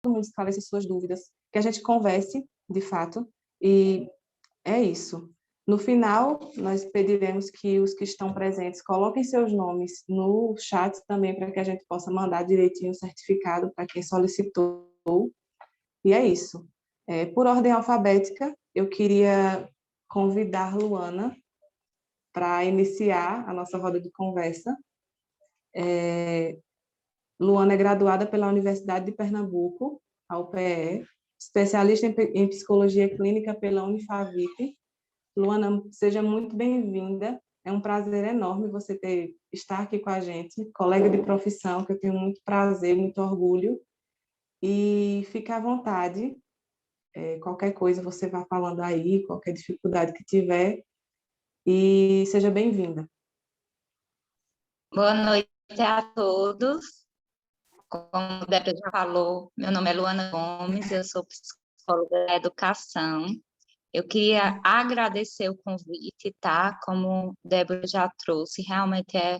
mundo esclareça suas dúvidas, que a gente converse, de fato, e é isso. No final, nós pediremos que os que estão presentes coloquem seus nomes no chat também, para que a gente possa mandar direitinho o certificado para quem solicitou. E é isso. Por ordem alfabética, eu queria convidar Luana para iniciar a nossa roda de conversa. Luana é graduada pela Universidade de Pernambuco, a UPE, especialista em psicologia clínica pela Unifavip. Luana, seja muito bem-vinda. É um prazer enorme você estar aqui com a gente, colega de profissão, que eu tenho muito prazer, muito orgulho. E fique à vontade. Qualquer coisa você vá falando aí, qualquer dificuldade que tiver. E seja bem-vinda. Boa noite a todos. Como a Débora já falou, meu nome é Luana Gomes, eu sou psicóloga da educação. Eu queria agradecer o convite, tá? Como a Débora já trouxe, realmente é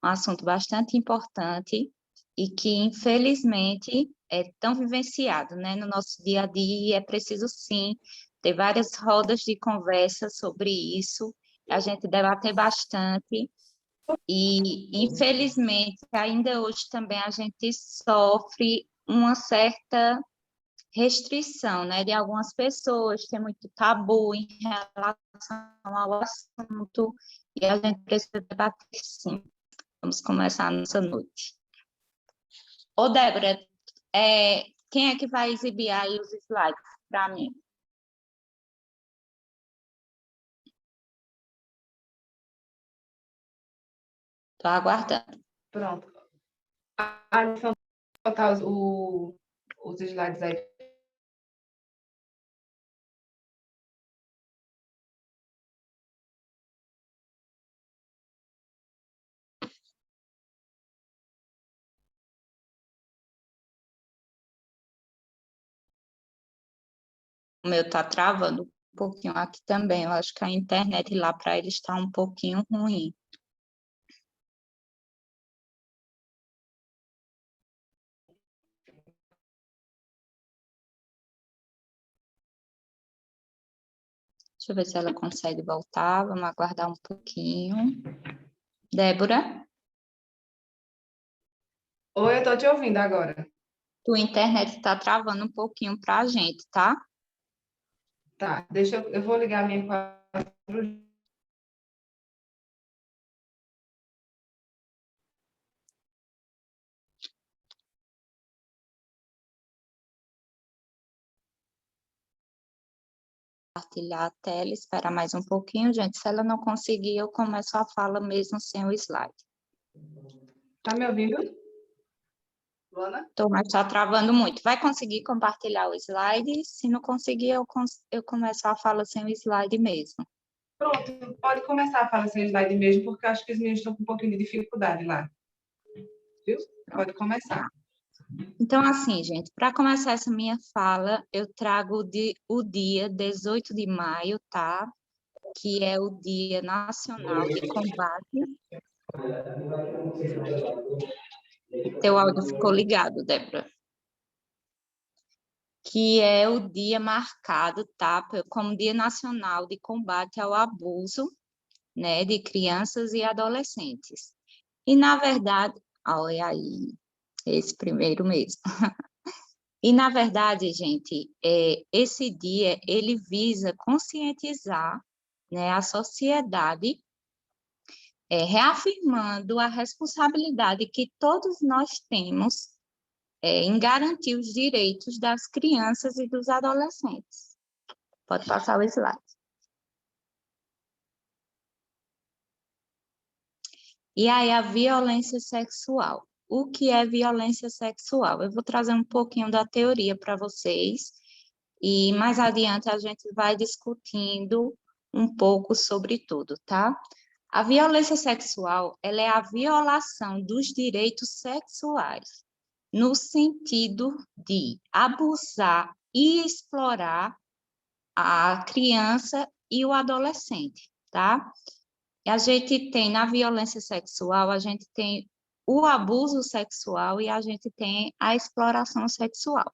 um assunto bastante importante e que, infelizmente, é tão vivenciado, né, no nosso dia a dia, e é preciso, sim, ter várias rodas de conversa sobre isso, a gente debater bastante. E, infelizmente, ainda hoje também a gente sofre uma certa restrição, né, de algumas pessoas, tem muito tabu em relação ao assunto, e a gente precisa debater sim. Vamos começar a nossa noite. Ô, Débora, quem é que vai exibir aí os slides para mim? Estou aguardando. Pronto. Então, botar os slides aí. O meu está travando um pouquinho aqui também. Eu acho que a internet lá para ele está um pouquinho ruim. Deixa eu ver se ela consegue voltar. Vamos aguardar um pouquinho. Débora? Oi, eu estou te ouvindo agora. Tua internet está travando um pouquinho para a gente, tá? Tá, eu vou ligar a minha 4G. Compartilhar a tela, esperar mais um pouquinho, gente. Se ela não conseguir, eu começo a fala mesmo sem o slide. Tá me ouvindo, Luana? Tô, mas está travando muito. Vai conseguir compartilhar o slide? Se não conseguir, eu começo a fala sem o slide mesmo. Pronto, pode começar a falar sem slide mesmo, porque eu acho que os meninos estão com um pouquinho de dificuldade lá. Viu? Pode começar. Então, assim, gente, para começar essa minha fala, eu trago o dia 18 de maio, tá? Que é o Dia Nacional de Combate. Teu áudio ficou ligado, Débora. Que é o dia marcado, tá? Como Dia Nacional de Combate ao Abuso, né, de crianças e adolescentes. E, na verdade, olha aí, esse primeiro mesmo. E, na verdade, gente, esse dia, ele visa conscientizar, né, a sociedade, reafirmando a responsabilidade que todos nós temos em garantir os direitos das crianças e dos adolescentes. Pode passar o slide. E aí, a violência sexual. O que é violência sexual? Eu vou trazer um pouquinho da teoria para vocês, e mais adiante a gente vai discutindo um pouco sobre tudo, tá? A violência sexual, ela é a violação dos direitos sexuais, no sentido de abusar e explorar a criança e o adolescente, tá? E a gente tem, na violência sexual, a gente tem o abuso sexual e a gente tem a exploração sexual.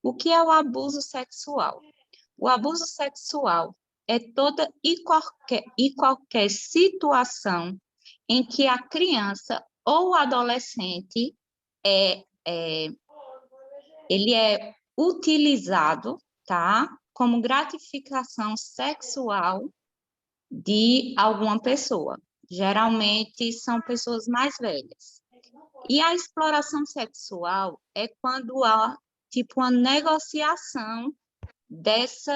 O que é o abuso sexual? O abuso sexual é toda e qualquer situação em que a criança ou adolescente ele é utilizado, tá, como gratificação sexual de alguma pessoa. Geralmente são pessoas mais velhas. E a exploração sexual é quando há tipo uma negociação desse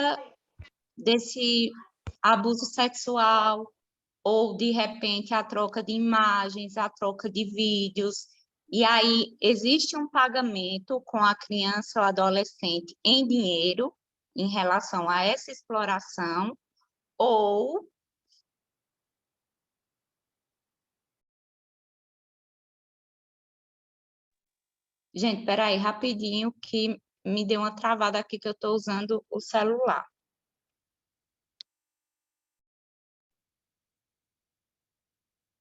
abuso sexual, ou de repente a troca de imagens, a troca de vídeos, e aí existe um pagamento com a criança ou adolescente em dinheiro em relação a essa exploração, ou gente, peraí, rapidinho, que me deu uma travada aqui que eu estou usando o celular.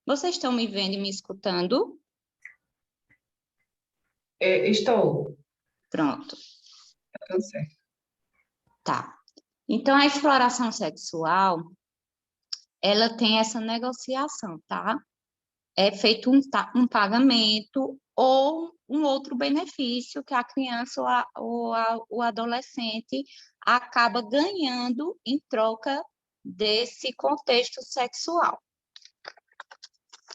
Vocês estão me vendo e me escutando? Estou. Pronto, Tá tudo certo. tá. Então, a exploração sexual, ela tem essa negociação, tá? É feito um pagamento ou um outro benefício que a criança o adolescente acaba ganhando em troca desse contexto sexual.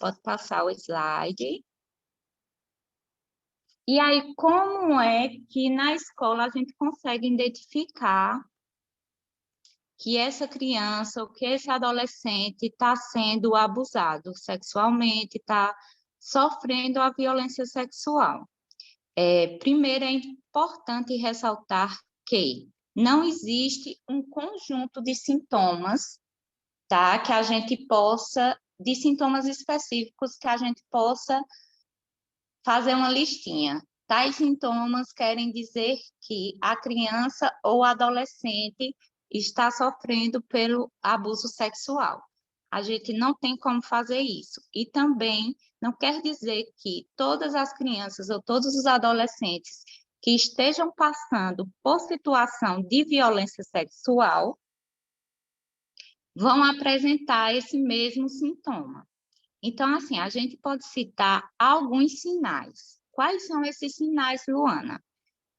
Pode passar o slide. E aí, como é que na escola a gente consegue identificar que essa criança ou que esse adolescente está sendo abusado sexualmente, está sofrendo a violência sexual? Primeiro, é importante ressaltar que não existe um conjunto de sintomas, tá? Que a gente possa, de sintomas específicos que a gente possa fazer uma listinha. Tais sintomas querem dizer que a criança ou adolescente está sofrendo pelo abuso sexual. A gente não tem como fazer isso. E também não quer dizer que todas as crianças ou todos os adolescentes que estejam passando por situação de violência sexual vão apresentar esse mesmo sintoma. Então, assim, a gente pode citar alguns sinais. Quais são esses sinais, Luana?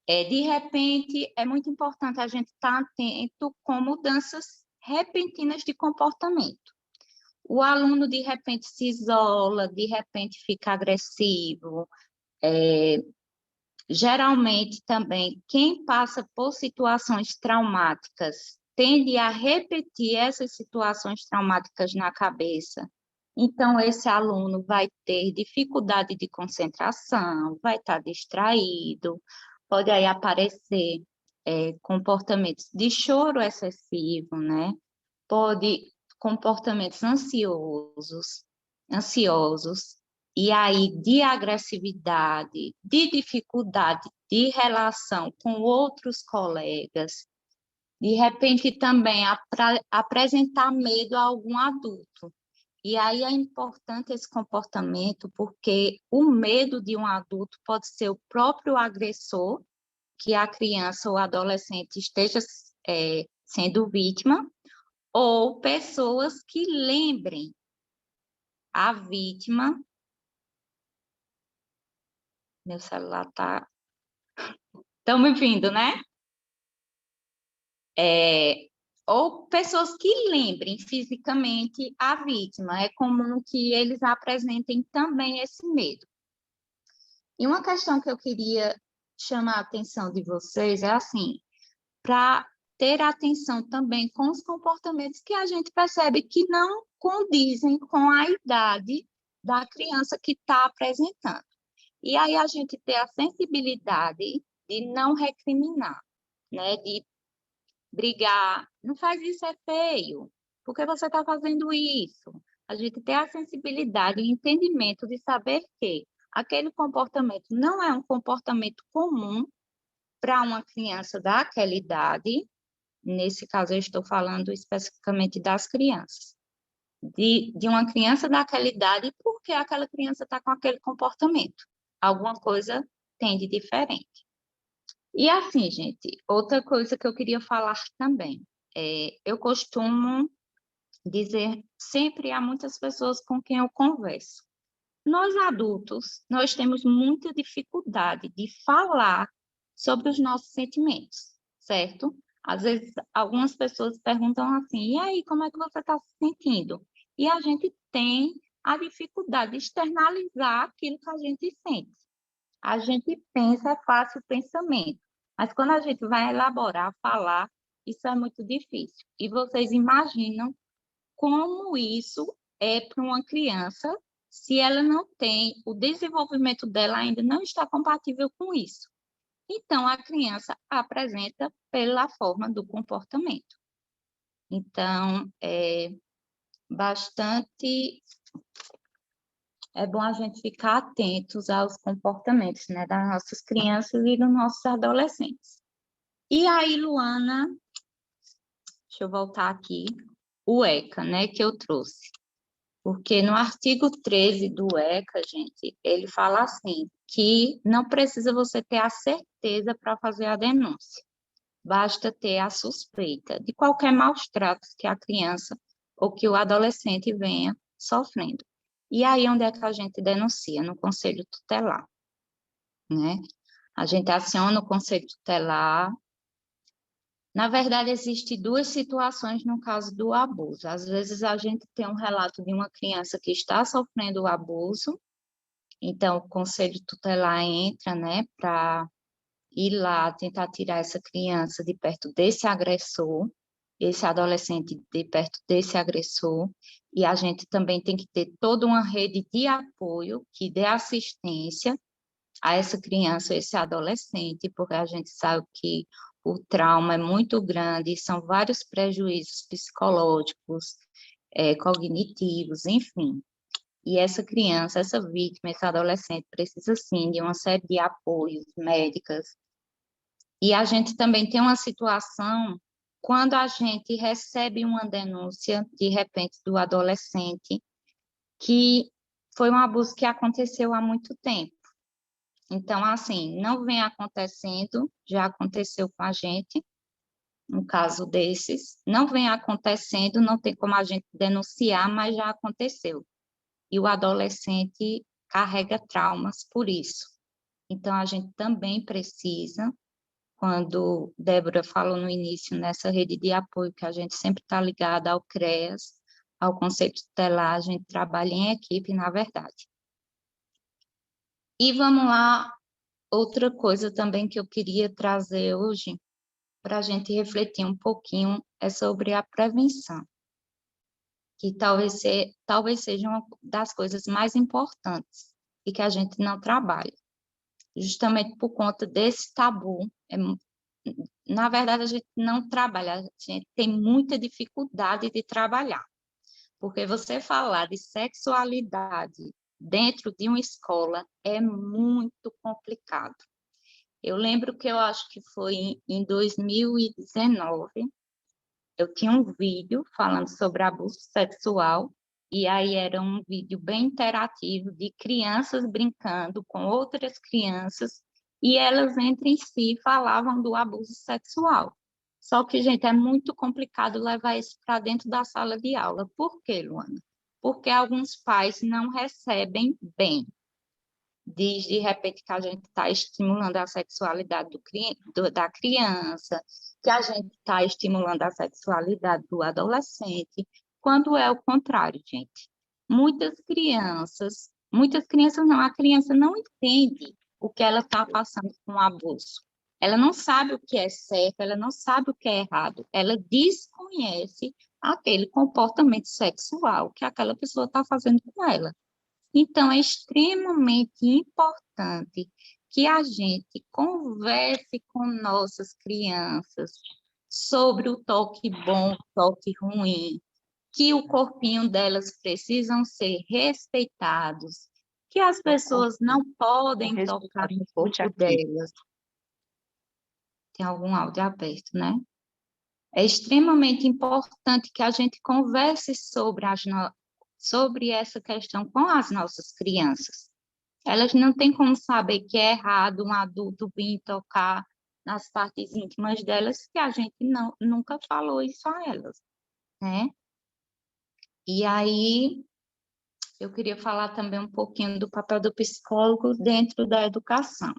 De repente, é muito importante a gente estar atento com mudanças repentinas de comportamento. O aluno, de repente, se isola, de repente fica agressivo. Geralmente, também, quem passa por situações traumáticas tende a repetir essas situações traumáticas na cabeça. Então, esse aluno vai ter dificuldade de concentração, vai estar distraído, pode aí aparecer comportamentos de choro excessivo, né? Pode comportamentos ansiosos, e aí de agressividade, de dificuldade de relação com outros colegas, de repente também apresentar medo a algum adulto. E aí é importante esse comportamento, porque o medo de um adulto pode ser o próprio agressor, que a criança ou adolescente esteja sendo vítima, ou pessoas que lembrem a vítima. Meu celular está... Estão me ouvindo, né? Ou pessoas que lembrem fisicamente a vítima. É comum que eles apresentem também esse medo. E uma questão que eu queria chamar a atenção de vocês é assim, para ter atenção também com os comportamentos que a gente percebe que não condizem com a idade da criança que está apresentando. E aí a gente ter a sensibilidade de não recriminar, né? De brigar, não faz isso, é feio, por que você está fazendo isso? A gente ter a sensibilidade e entendimento de saber que aquele comportamento não é um comportamento comum para uma criança daquela idade. Nesse caso, eu estou falando especificamente das crianças. De uma criança daquela idade, porque aquela criança está com aquele comportamento. Alguma coisa tem de diferente. E assim, gente, outra coisa que eu queria falar também, eu costumo dizer sempre a muitas pessoas com quem eu converso, nós adultos, nós temos muita dificuldade de falar sobre os nossos sentimentos, certo? Às vezes, algumas pessoas perguntam assim, e aí, como é que você está se sentindo? E a gente tem a dificuldade de externalizar aquilo que a gente sente. A gente pensa, é fácil o pensamento, mas quando a gente vai elaborar, falar, isso é muito difícil. E vocês imaginam como isso é para uma criança se ela não tem, o desenvolvimento dela ainda não está compatível com isso. Então, a criança apresenta pela forma do comportamento. Então, é bom a gente ficar atentos aos comportamentos, né, das nossas crianças e dos nossos adolescentes. E aí, Luana, deixa eu voltar aqui, o ECA, né, que eu trouxe. Porque no artigo 13 do ECA, gente, ele fala assim, que não precisa você ter a certeza para fazer a denúncia. Basta ter a suspeita de qualquer maus tratos que a criança ou que o adolescente venha sofrendo. E aí, onde é que a gente denuncia? No Conselho Tutelar, né? A gente aciona o Conselho Tutelar. Na verdade, existem duas situações no caso do abuso. Às vezes, a gente tem um relato de uma criança que está sofrendo o abuso, então o Conselho Tutelar entra, né, para ir lá tentar tirar essa criança de perto desse agressor, esse adolescente de perto desse agressor, e a gente também tem que ter toda uma rede de apoio que dê assistência a essa criança, esse adolescente, porque a gente sabe que o trauma é muito grande, são vários prejuízos psicológicos, cognitivos, enfim. E essa criança, essa vítima, esse adolescente precisa, sim, de uma série de apoios médicas. E a gente também tem uma situação, quando a gente recebe uma denúncia, de repente, do adolescente, que foi um abuso que aconteceu há muito tempo. Então, assim, não vem acontecendo, já aconteceu com a gente, um caso desses, não vem acontecendo, não tem como a gente denunciar, mas já aconteceu. E o adolescente carrega traumas por isso. Então, a gente também precisa, quando Débora falou no início, nessa rede de apoio, que a gente sempre está ligada ao CREAS, ao Conselho Tutelar, a gente trabalha em equipe, na verdade. E vamos lá, outra coisa também que eu queria trazer hoje, para a gente refletir um pouquinho, é sobre a prevenção, que talvez seja uma das coisas mais importantes e que a gente não trabalha, justamente por conta desse tabu. Na verdade, a gente não trabalha, a gente tem muita dificuldade de trabalhar, porque você falar de sexualidade dentro de uma escola é muito complicado. Eu lembro que eu acho que foi em 2019, eu tinha um vídeo falando sobre abuso sexual, e aí era um vídeo bem interativo de crianças brincando com outras crianças, e elas entre si falavam do abuso sexual. Só que, gente, é muito complicado levar isso para dentro da sala de aula. Por quê, Luana? Porque alguns pais não recebem bem. Diz, de repente, que a gente está estimulando a sexualidade da criança, que a gente está estimulando a sexualidade do adolescente, quando é o contrário, gente. Muitas crianças não, a criança não entende o que ela está passando com o abuso. Ela não sabe o que é certo, ela não sabe o que é errado, ela desconhece aquele comportamento sexual que aquela pessoa está fazendo com ela. Então, é extremamente importante que a gente converse com nossas crianças sobre o toque bom, o toque ruim, que o corpinho delas precisam ser respeitados, que as pessoas não podem tocar no corpo delas. Tem algum áudio aberto, né? É extremamente importante que a gente converse sobre essa questão com as nossas crianças. Elas não têm como saber que é errado um adulto vir tocar nas partes íntimas delas, que a gente nunca falou isso a elas, né? E aí, eu queria falar também um pouquinho do papel do psicólogo dentro da educação.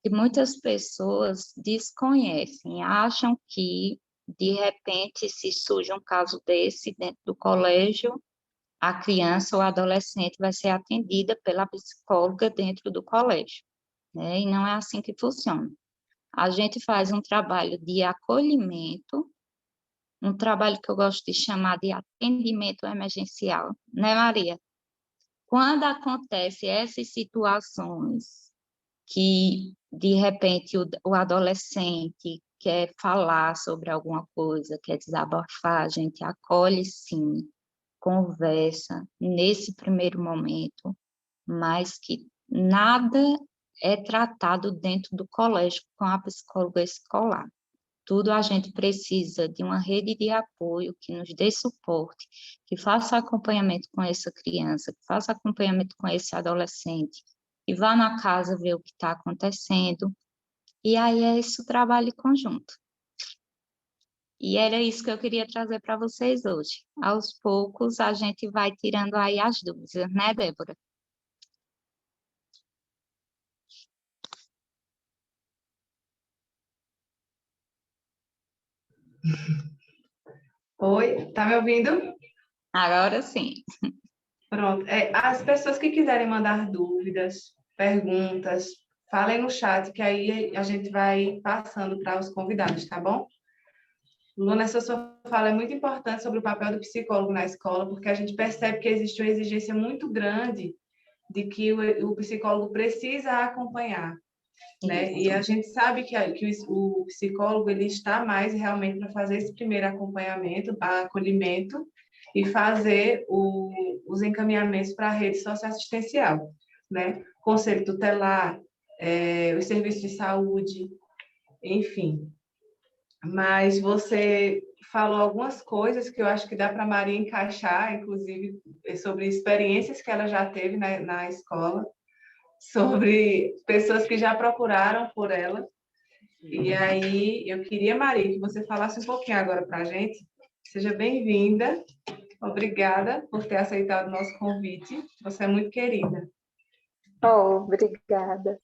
E muitas pessoas desconhecem, acham que, de repente, se surge um caso desse dentro do colégio, a criança ou adolescente vai ser atendida pela psicóloga dentro do colégio, né? E não é assim que funciona. A gente faz um trabalho de acolhimento, um trabalho que eu gosto de chamar de atendimento emergencial, né, Maria? Quando acontecem essas situações que, de repente, o adolescente quer falar sobre alguma coisa, quer desabafar, a gente acolhe sim, conversa nesse primeiro momento, mas que nada é tratado dentro do colégio com a psicóloga escolar. Tudo a gente precisa de uma rede de apoio que nos dê suporte, que faça acompanhamento com essa criança, que faça acompanhamento com esse adolescente, e vá na casa ver o que está acontecendo, e aí é esse o trabalho em conjunto. E era isso que eu queria trazer para vocês hoje. Aos poucos, a gente vai tirando aí as dúvidas, né, Débora? Oi, tá me ouvindo? Agora sim. Pronto. As pessoas que quiserem mandar dúvidas, perguntas, falem no chat, que aí a gente vai passando para os convidados, tá bom? Luna, essa sua fala é muito importante sobre o papel do psicólogo na escola, porque a gente percebe que existe uma exigência muito grande de que o psicólogo precisa acompanhar, né? E a gente sabe que o psicólogo ele está mais realmente para fazer esse primeiro acompanhamento, acolhimento e fazer os encaminhamentos para a rede socioassistencial, né? Conselho tutelar, os serviços de saúde, enfim. Mas você falou algumas coisas que eu acho que dá para a Maria encaixar, inclusive sobre experiências que ela já teve na escola, sobre pessoas que já procuraram por ela. E aí, eu queria, Maria, que você falasse um pouquinho agora para a gente. Seja bem-vinda. Obrigada por ter aceitado o nosso convite. Você é muito querida. Oh, obrigada.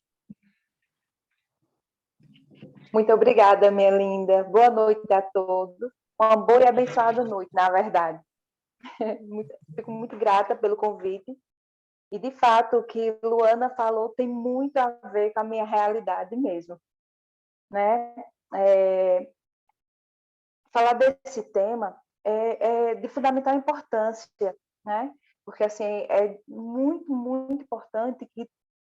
Muito obrigada, minha linda. Boa noite a todos. Uma boa e abençoada noite, na verdade. Fico muito grata pelo convite. E, de fato, o que Luana falou tem muito a ver com a minha realidade mesmo, né? Falar desse tema é de fundamental importância, né? Porque, assim, é muito, muito importante que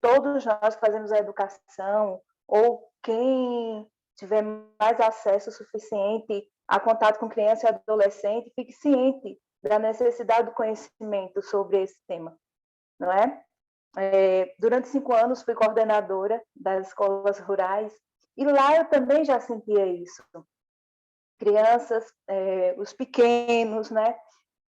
todos nós que fazemos a educação, ou quem tiver mais acesso suficiente a contato com criança e adolescente, fique ciente da necessidade do conhecimento sobre esse tema, não é? Durante 5 anos fui coordenadora das escolas rurais e lá eu também já sentia isso. Crianças, os pequenos, né?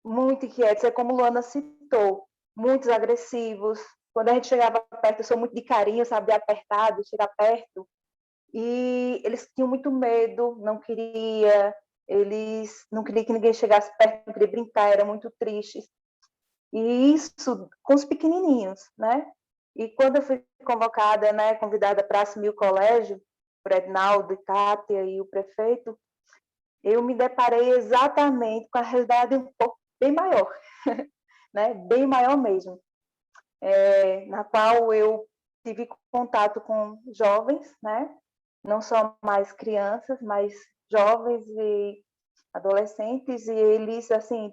Muito inquietos, é como Luana citou, muitos agressivos. Quando a gente chegava perto, eu sou muito de carinho, sabe, de apertar, de chegar perto, e eles tinham muito medo, eles não queriam que ninguém chegasse perto, não queriam brincar, eram muito tristes. E isso com os pequenininhos, né? E quando eu fui convocada, né, convidada para assumir o colégio, por Ednaldo, Kátia e o prefeito, eu me deparei exatamente com a realidade um pouco bem maior, né? Bem maior mesmo, na qual eu tive contato com jovens, né? Não só mais crianças, mas jovens e adolescentes, e eles, assim,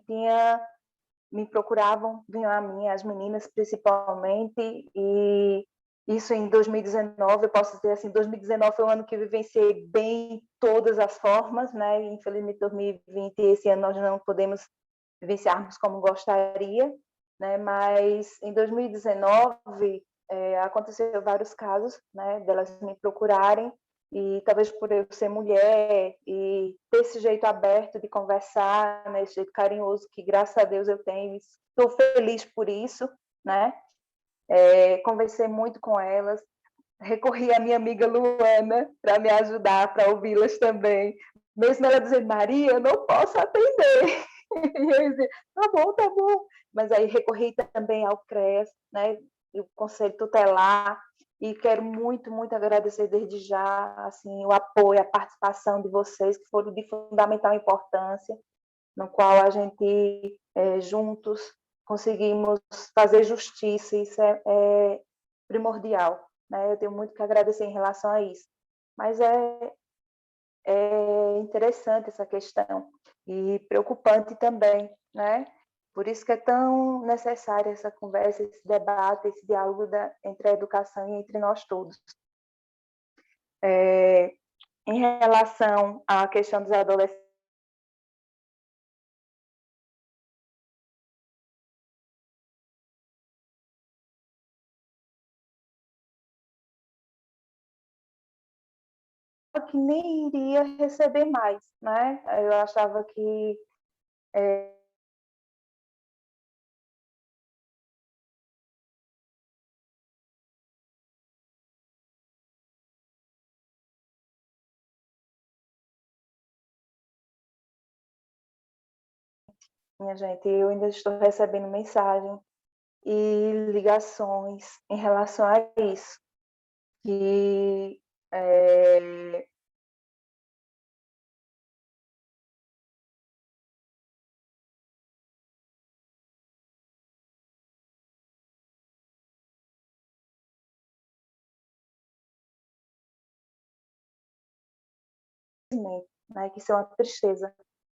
me procuravam, vinham a mim, as meninas principalmente, e isso em 2019, eu posso dizer assim, 2019 foi um ano que eu vivenciei bem todas as formas, né? Infelizmente, 2020, esse ano nós não podemos vivenciarmos como gostaria, né? Mas em 2019 aconteceu vários casos, né? Delas me procurarem, e talvez por eu ser mulher e ter esse jeito aberto de conversar, né? Esse jeito carinhoso que, graças a Deus, eu tenho, estou feliz por isso, né? Conversei muito com elas, recorri à minha amiga Luana para me ajudar, para ouvi-las também. Mesmo ela dizendo, Maria, eu não posso atender. E eu dizia, tá bom. Mas aí recorri também ao CREAS, né, e o Conselho Tutelar, e quero muito, muito agradecer desde já assim, o apoio, a participação de vocês, que foram de fundamental importância, no qual a gente, juntos, conseguimos fazer justiça, isso é primordial, né? Eu tenho muito que agradecer em relação a isso. Mas é interessante essa questão e preocupante também, né? Por isso que é tão necessária essa conversa, esse debate, esse diálogo entre a educação e entre nós todos. Em relação à questão dos adolescentes, que nem iria receber mais, né? Eu achava que minha gente, eu ainda estou recebendo mensagem e ligações em relação a isso, que né, que isso é uma tristeza.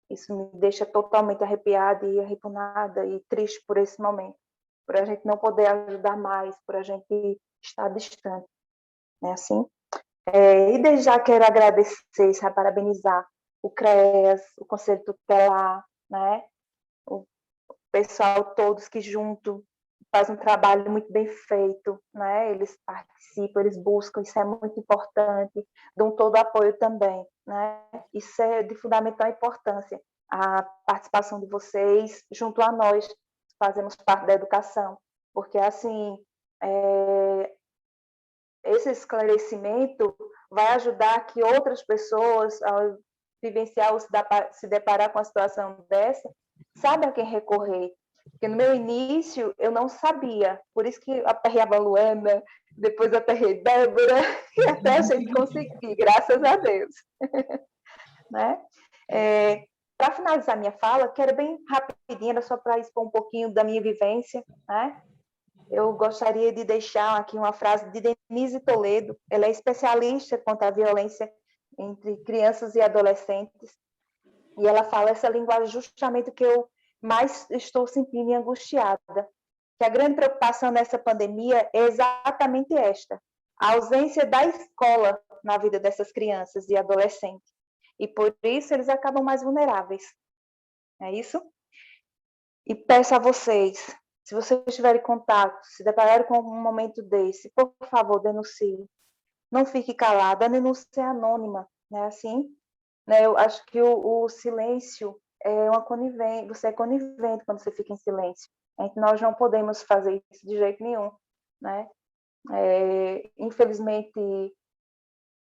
Isso me deixa totalmente arrepiada e arrepunada e triste por esse momento, por a gente não poder ajudar mais, por a gente estar distante, né, assim. E desde já quero agradecer, sabe, parabenizar o CREAS, o Conselho Tutelar, né, o pessoal todos que junto faz um trabalho muito bem feito, né? Eles participam, eles buscam, isso é muito importante, dão todo o apoio também, né? Isso é de fundamental importância, a participação de vocês junto a nós, que fazemos parte da educação, porque assim, esse esclarecimento vai ajudar que outras pessoas, ao vivenciar ou se deparar com a situação dessa, saibam a quem recorrer. Porque no meu início eu não sabia, por isso que eu aperreava a Luana, depois eu aperrei Débora, e até a gente conseguir, graças a Deus. Né? Para finalizar minha fala, quero bem rapidinho, só para expor um pouquinho da minha vivência, né? Eu gostaria de deixar aqui uma frase de Denise Toledo. Ela é especialista contra a violência entre crianças e adolescentes. E ela fala essa linguagem justamente que eu mais estou sentindo e angustiada. Que a grande preocupação nessa pandemia é exatamente esta: a ausência da escola na vida dessas crianças e adolescentes. E por isso eles acabam mais vulneráveis. É isso? E peço a vocês, se vocês tiverem contato, se depararem com um momento desse, por favor, denuncie. Não fique calada, a denúncia é anônima, né? Assim, né? Eu acho que o silêncio é uma conivente, você é conivente quando você fica em silêncio. Nós não podemos fazer isso de jeito nenhum, né? Infelizmente,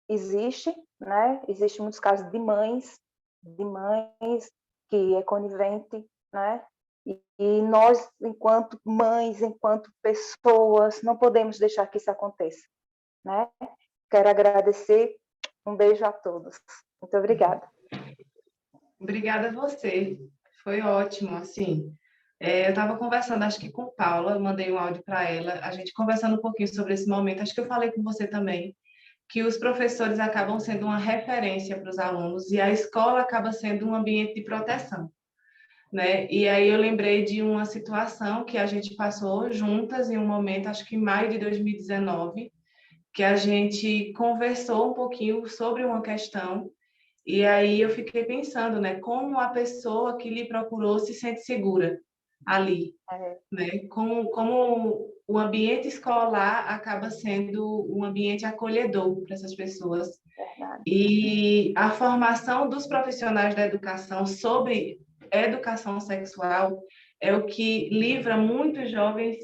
existe, né? Existem muitos casos de mães que é conivente, né? E nós, enquanto mães, enquanto pessoas, não podemos deixar que isso aconteça, né? Quero agradecer, um beijo a todos. Muito obrigada. Obrigada a você, foi ótimo, assim. Eu estava conversando, acho que com Paula, eu mandei um áudio para ela, a gente conversando um pouquinho sobre esse momento, acho que eu falei com você também, que os professores acabam sendo uma referência para os alunos e a escola acaba sendo um ambiente de proteção, né? E aí eu lembrei de uma situação que a gente passou juntas em um momento, acho que em maio de 2019, que a gente conversou um pouquinho sobre uma questão e aí eu fiquei pensando, né, como a pessoa que lhe procurou se sente segura ali, né? Como o ambiente escolar acaba sendo um ambiente acolhedor para essas pessoas. Verdade. E a formação dos profissionais da educação sobre educação sexual é o que livra muitos jovens,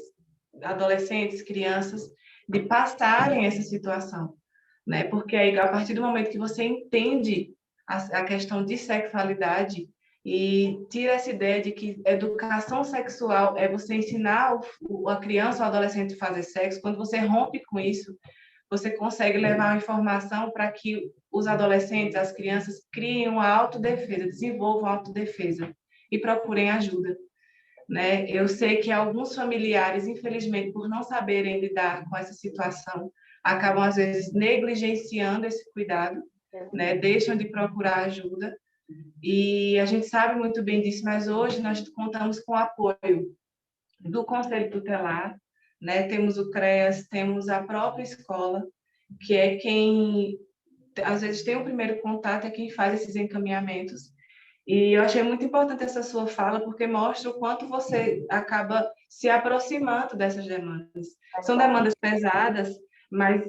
adolescentes, crianças de passarem essa situação, né? Porque aí, a partir do momento que você entende a questão de sexualidade e tira essa ideia de que educação sexual é você ensinar a criança ou adolescente a fazer sexo, quando você rompe com isso, você consegue levar a informação para que os adolescentes, as crianças, criem uma autodefesa, desenvolvam a autodefesa e procurem ajuda, né? Eu sei que alguns familiares, infelizmente, por não saberem lidar com essa situação, acabam, às vezes, negligenciando esse cuidado, né? Deixam de procurar ajuda, e a gente sabe muito bem disso, mas hoje nós contamos com o apoio do Conselho Tutelar, né? Temos o CREAS, temos a própria escola, que é quem, às vezes, tem o primeiro contato, é quem faz esses encaminhamentos. E eu achei muito importante essa sua fala, porque mostra o quanto você acaba se aproximando dessas demandas. São demandas pesadas, mas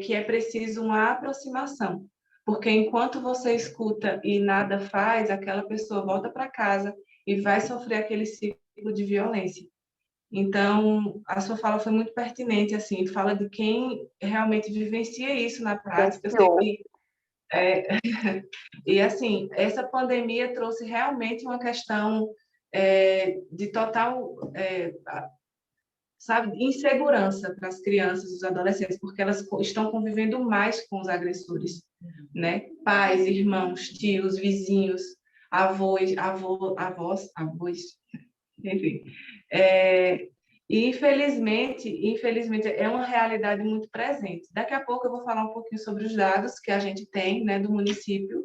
que é preciso uma aproximação, porque enquanto você escuta e nada faz, aquela pessoa volta para casa e vai sofrer aquele ciclo de violência. Então, a sua fala foi muito pertinente, assim, fala de quem realmente vivencia isso na prática. Eu sei que, e assim, essa pandemia trouxe realmente uma questão de total, sabe, insegurança para as crianças e os adolescentes, porque elas estão convivendo mais com os agressores, né? Pais, irmãos, tios, vizinhos, avós, enfim. E infelizmente é uma realidade muito presente. Daqui a pouco eu vou falar um pouquinho sobre os dados que a gente tem, né, do município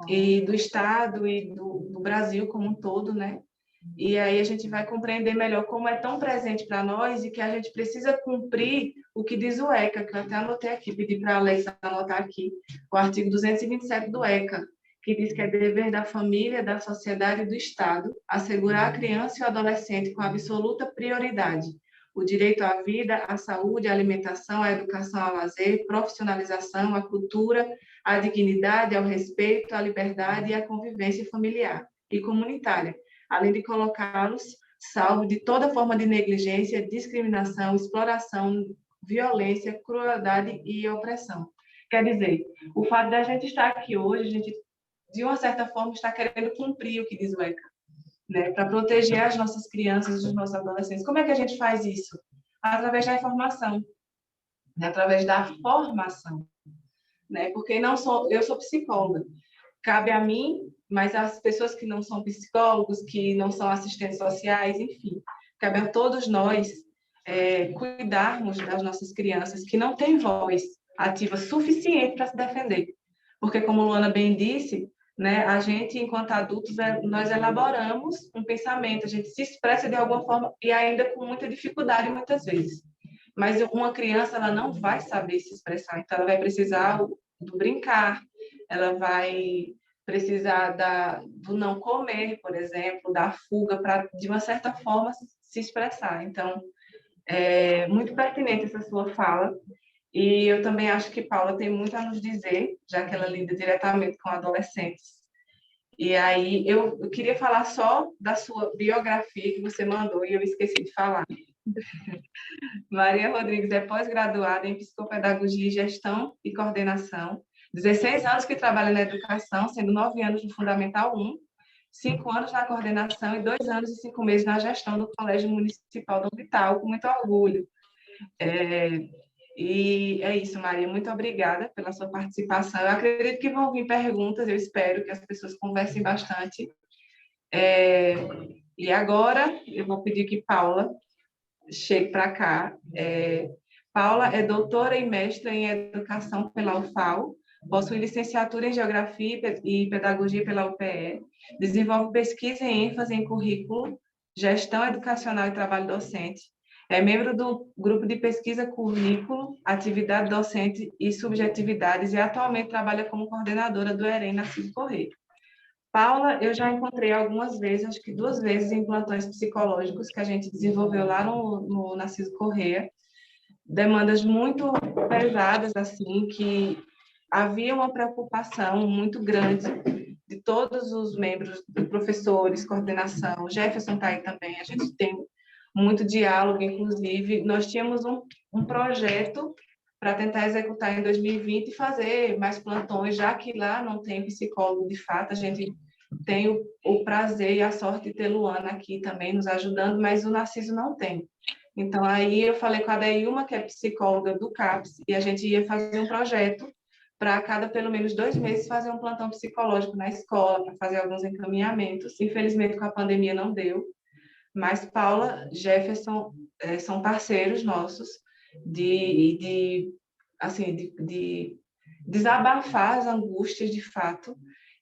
e do estado e do Brasil como um todo, né? E aí a gente vai compreender melhor como é tão presente para nós e que a gente precisa cumprir o que diz o ECA, que eu até anotei aqui, pedi para a Alexa anotar aqui, o artigo 227 do ECA, que diz que é dever da família, da sociedade e do Estado assegurar a criança e o adolescente com absoluta prioridade o direito à vida, à saúde, à alimentação, à educação, ao lazer, profissionalização, à cultura, à dignidade, ao respeito, à liberdade e à convivência familiar e comunitária, além de colocá-los salvo de toda forma de negligência, discriminação, exploração, violência, crueldade e opressão. Quer dizer, o fato da gente estar aqui hoje, a gente, de uma certa forma, está querendo cumprir o que diz o ECA, né, para proteger as nossas crianças e os nossos adolescentes. Como é que a gente faz isso? Através da informação, né, através da formação, né? Porque eu sou psicóloga, cabe a mim, mas as pessoas que não são psicólogos, que não são assistentes sociais, enfim, cabe a todos nós cuidarmos das nossas crianças que não têm voz ativa suficiente para se defender. Porque, como Luana bem disse, né, a gente, enquanto adultos, nós elaboramos um pensamento, a gente se expressa de alguma forma e ainda com muita dificuldade, muitas vezes. Mas uma criança, ela não vai saber se expressar, então ela vai precisar do brincar, ela vai precisar do não comer, por exemplo, da fuga, para, de uma certa forma, se expressar. Então, é muito pertinente essa sua fala, e eu também acho que Paula tem muito a nos dizer, já que ela lida diretamente com adolescentes. E aí, eu queria falar só da sua biografia que você mandou, e eu esqueci de falar. Maria Rodrigues é pós-graduada em Psicopedagogia, Gestão e Coordenação, 16 anos que trabalha na educação, sendo 9 anos no Fundamental 1, 5 anos na coordenação e 2 anos e 5 meses na gestão do Colégio Municipal do Vital, com muito orgulho. E é isso, Maria, muito obrigada pela sua participação. Eu acredito que vão vir perguntas, eu espero que as pessoas conversem bastante. E agora, eu vou pedir que Paula chegue para cá. Paula é doutora e mestra em Educação pela UFAL, possui licenciatura em Geografia e Pedagogia pela UPE, desenvolve pesquisa e ênfase em currículo, gestão educacional e trabalho docente, é membro do grupo de pesquisa currículo, atividade docente e subjetividades e atualmente trabalha como coordenadora do EREM Narciso Corrêa. Paula, eu já encontrei algumas vezes, acho que 2 vezes, em plantões psicológicos que a gente desenvolveu lá no Narciso Corrêa, demandas muito pesadas, assim, que havia uma preocupação muito grande de todos os membros, professores, coordenação, Jefferson está aí também, a gente tem muito diálogo, inclusive. Nós tínhamos um projeto para tentar executar em 2020 e fazer mais plantões, já que lá não tem psicólogo de fato, a gente tem o prazer e a sorte de ter Luana aqui também nos ajudando, mas o Narciso não tem. Então, aí eu falei com a Deilma, que é psicóloga do CAPS, e a gente ia fazer um projeto para cada, pelo menos 2 meses, fazer um plantão psicológico na escola, para fazer alguns encaminhamentos. Infelizmente, com a pandemia não deu, mas Paula, Jefferson, são parceiros nossos de desabafar as angústias de fato,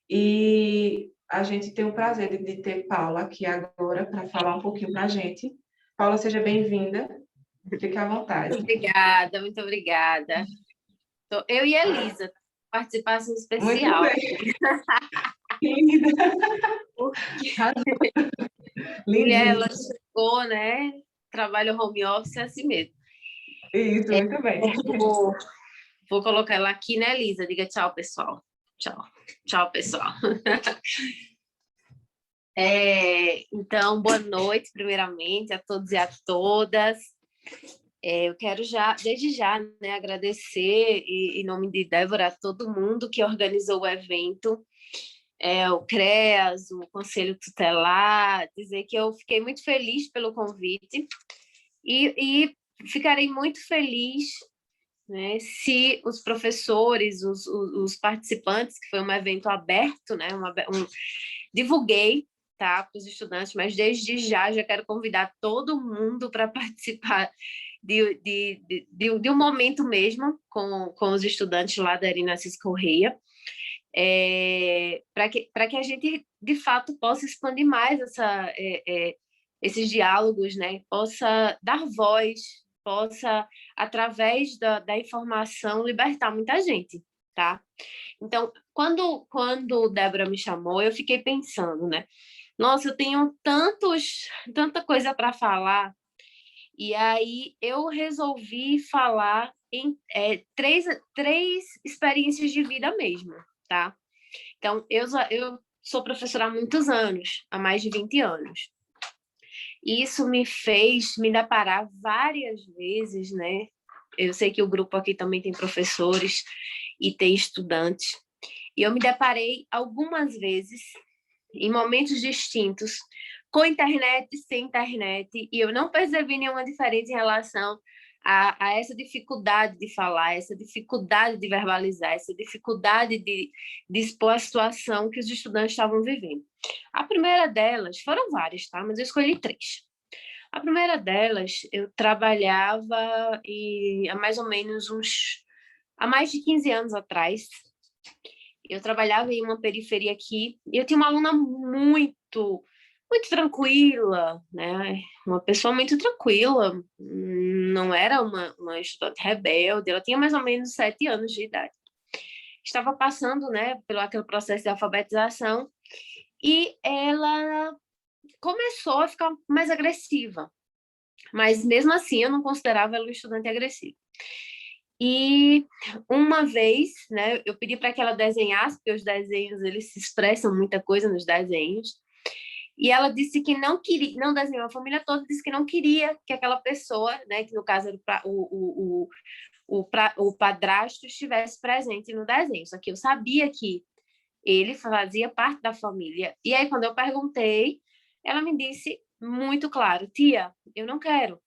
e a gente tem o prazer de ter Paula aqui agora para falar um pouquinho para a gente. Paula, seja bem-vinda, fique à vontade. Muito obrigada. Eu e a Elisa, participação especial. Muito bem. Linda. Mulher, ela chegou, né? Trabalho home office é assim mesmo. Isso, muito bem. Vou colocar ela aqui, né, Elisa? Diga tchau, pessoal. Tchau. Tchau, pessoal. Então, boa noite, primeiramente, a todos e a todas. Eu quero desde já, né, agradecer, em nome de Débora, a todo mundo que organizou o evento, o CREAS, o Conselho Tutelar, dizer que eu fiquei muito feliz pelo convite e ficarei muito feliz, né, se os professores, os participantes, que foi um evento aberto, né, divulguei, tá, para os estudantes, mas desde já quero convidar todo mundo para participar de um momento mesmo com os estudantes lá da Arina Assis Correia, para que a gente, de fato, possa expandir mais esses diálogos, né? Possa dar voz, possa, através da informação, libertar muita gente, tá? Então, quando Débora me chamou, eu fiquei pensando, né? Nossa, eu tenho tanta coisa para falar, e aí eu resolvi falar em três experiências de vida mesmo, tá? Então, eu sou professora há muitos anos, há mais de 20 anos. E isso me fez me deparar várias vezes, né? Eu sei que o grupo aqui também tem professores e tem estudantes. E eu me deparei algumas vezes, em momentos distintos, com internet e sem internet, e eu não percebi nenhuma diferença em relação a essa dificuldade de falar, essa dificuldade de verbalizar, essa dificuldade de expor a situação que os estudantes estavam vivendo. A primeira delas, foram várias, tá? Mas eu escolhi 3. A primeira delas, eu trabalhava há mais de 15 anos atrás. Eu trabalhava em uma periferia aqui, e eu tinha uma aluna muito tranquila, né? Uma pessoa muito tranquila, não era uma estudante rebelde, ela tinha mais ou menos 7 anos de idade. Estava passando, né, pelo aquele processo de alfabetização, e ela começou a ficar mais agressiva, mas mesmo assim eu não considerava ela uma estudante agressiva. E uma vez, né, eu pedi para que ela desenhasse, porque os desenhos, eles se expressam muita coisa nos desenhos, e ela disse que não queria, não desenhou a família toda, disse que não queria que aquela pessoa, né, que no caso era o padrasto, estivesse presente no desenho, só que eu sabia que ele fazia parte da família. E aí, quando eu perguntei, ela me disse muito claro: tia, eu não quero.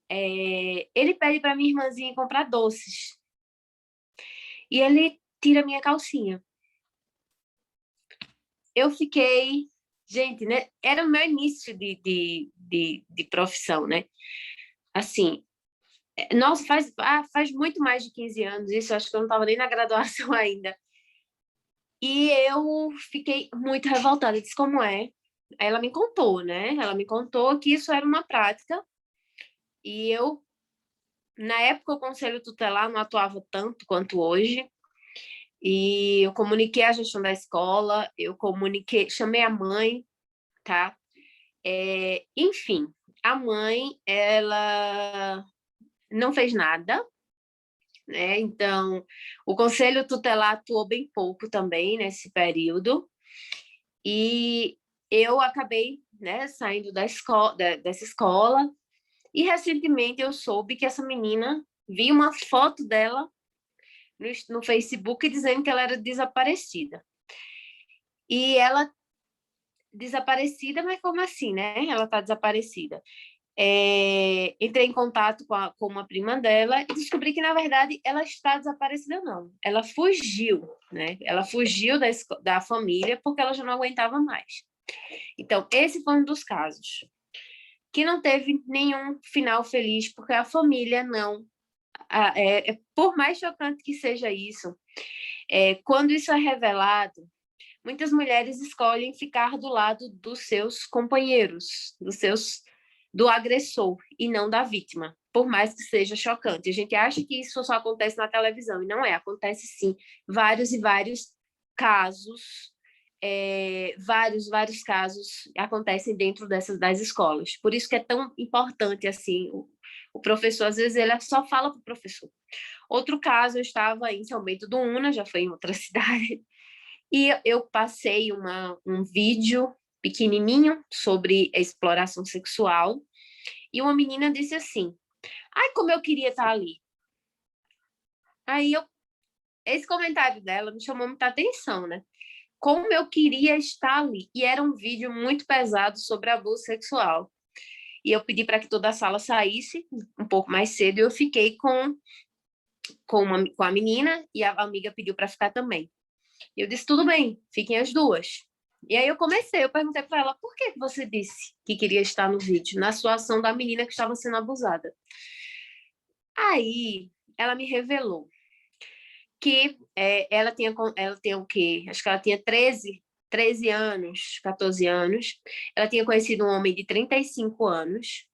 Ele pede para minha irmãzinha comprar doces. E ele tira minha calcinha. Eu fiquei... Gente, né? Era o meu início de profissão, né? Assim, nossa, faz muito mais de 15 anos isso, acho que eu não estava nem na graduação ainda. E eu fiquei muito revoltada. Eu disse, como é? Aí ela me contou, né? Ela me contou que isso era uma prática. E eu, na época, o Conselho Tutelar não atuava tanto quanto hoje. E eu comuniquei a gestão da escola, chamei a mãe, tá? Enfim, a mãe, ela não fez nada, né? Então, o Conselho Tutelar atuou bem pouco também nesse período, e eu acabei, né, saindo dessa escola, E recentemente eu soube que essa menina, vi uma foto dela no Facebook dizendo que ela era desaparecida. E ela desaparecida, mas como assim, né? Ela está desaparecida. Entrei em contato com uma prima dela e descobri que, na verdade, ela está desaparecida, não. Ela fugiu, né? Ela fugiu da família porque ela já não aguentava mais. Então, esse foi um dos casos que não teve nenhum final feliz, porque a família não... por mais chocante que seja isso, quando isso é revelado, muitas mulheres escolhem ficar do lado dos seus companheiros, do agressor, e não da vítima, por mais que seja chocante. A gente acha que isso só acontece na televisão, e não é. Acontece, sim, vários e vários casos, vários casos acontecem dentro das escolas. Por isso que é tão importante, assim, o professor, às vezes, ele só fala para o professor. Outro caso, eu estava em São Bento do Una, já foi em outra cidade, e eu passei um vídeo pequenininho sobre a exploração sexual, e uma menina disse assim, ai, como eu queria estar ali. Aí esse comentário dela me chamou muita atenção, né? Como eu queria estar ali. E era um vídeo muito pesado sobre abuso sexual. E eu pedi para que toda a sala saísse um pouco mais cedo, e eu fiquei com a menina, e a amiga pediu para ficar também. E eu disse, tudo bem, fiquem as duas. E aí eu perguntei para ela, por que você disse que queria estar no vídeo, na situação da menina que estava sendo abusada? Aí ela me revelou que ela tem o quê? Acho que ela tinha 13 anos, 14 anos. Ela tinha conhecido um homem de 35 anos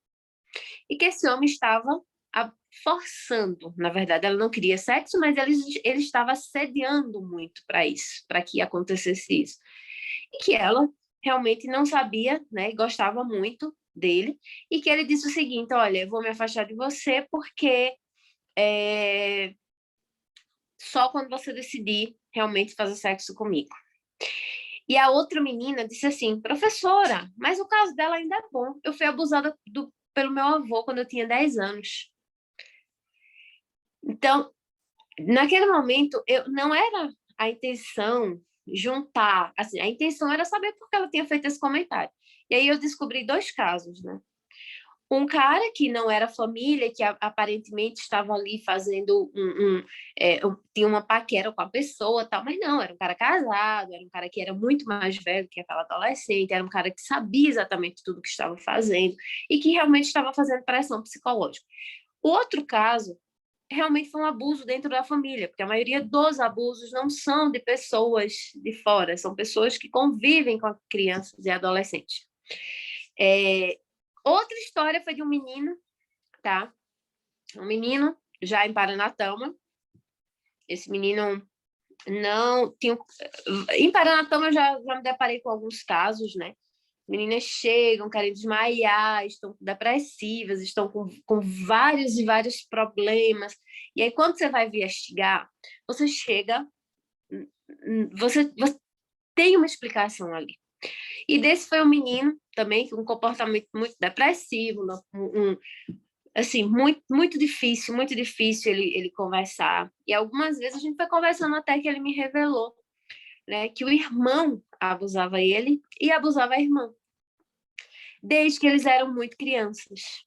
e que esse homem estava forçando, na verdade, ela não queria sexo, mas ele estava assediando muito para isso, para que acontecesse isso. E que ela realmente não sabia, né, gostava muito dele, e que ele disse o seguinte, olha, eu vou me afastar de você porque só quando você decidir realmente fazer sexo comigo. E a outra menina disse assim, professora, mas o caso dela ainda é bom. Eu fui abusada pelo meu avô quando eu tinha 10 anos. Então, naquele momento, não era a intenção juntar, assim, a intenção era saber por que ela tinha feito esse comentário. E aí eu descobri 2 casos, né? Um cara que não era família, que aparentemente estava ali fazendo tinha uma paquera com a pessoa, tal, mas não, era um cara casado, era um cara que era muito mais velho que aquela adolescente, era um cara que sabia exatamente tudo o que estava fazendo e que realmente estava fazendo pressão psicológica. O outro caso realmente foi um abuso dentro da família, porque a maioria dos abusos não são de pessoas de fora, são pessoas que convivem com crianças e adolescentes. Outra história foi de um menino, tá? Um menino já em Paranatama. Esse menino não tinha... Em Paranatama eu já me deparei com alguns casos, né? Meninas chegam, querem desmaiar, estão depressivas, estão com vários e vários problemas. E aí, quando você vai investigar, você chega... Você tem uma explicação ali. E desse foi um menino também com um comportamento muito depressivo, assim, muito difícil ele conversar. E algumas vezes a gente foi conversando até que ele me revelou, né, que o irmão abusava ele e abusava a irmã, desde que eles eram muito crianças.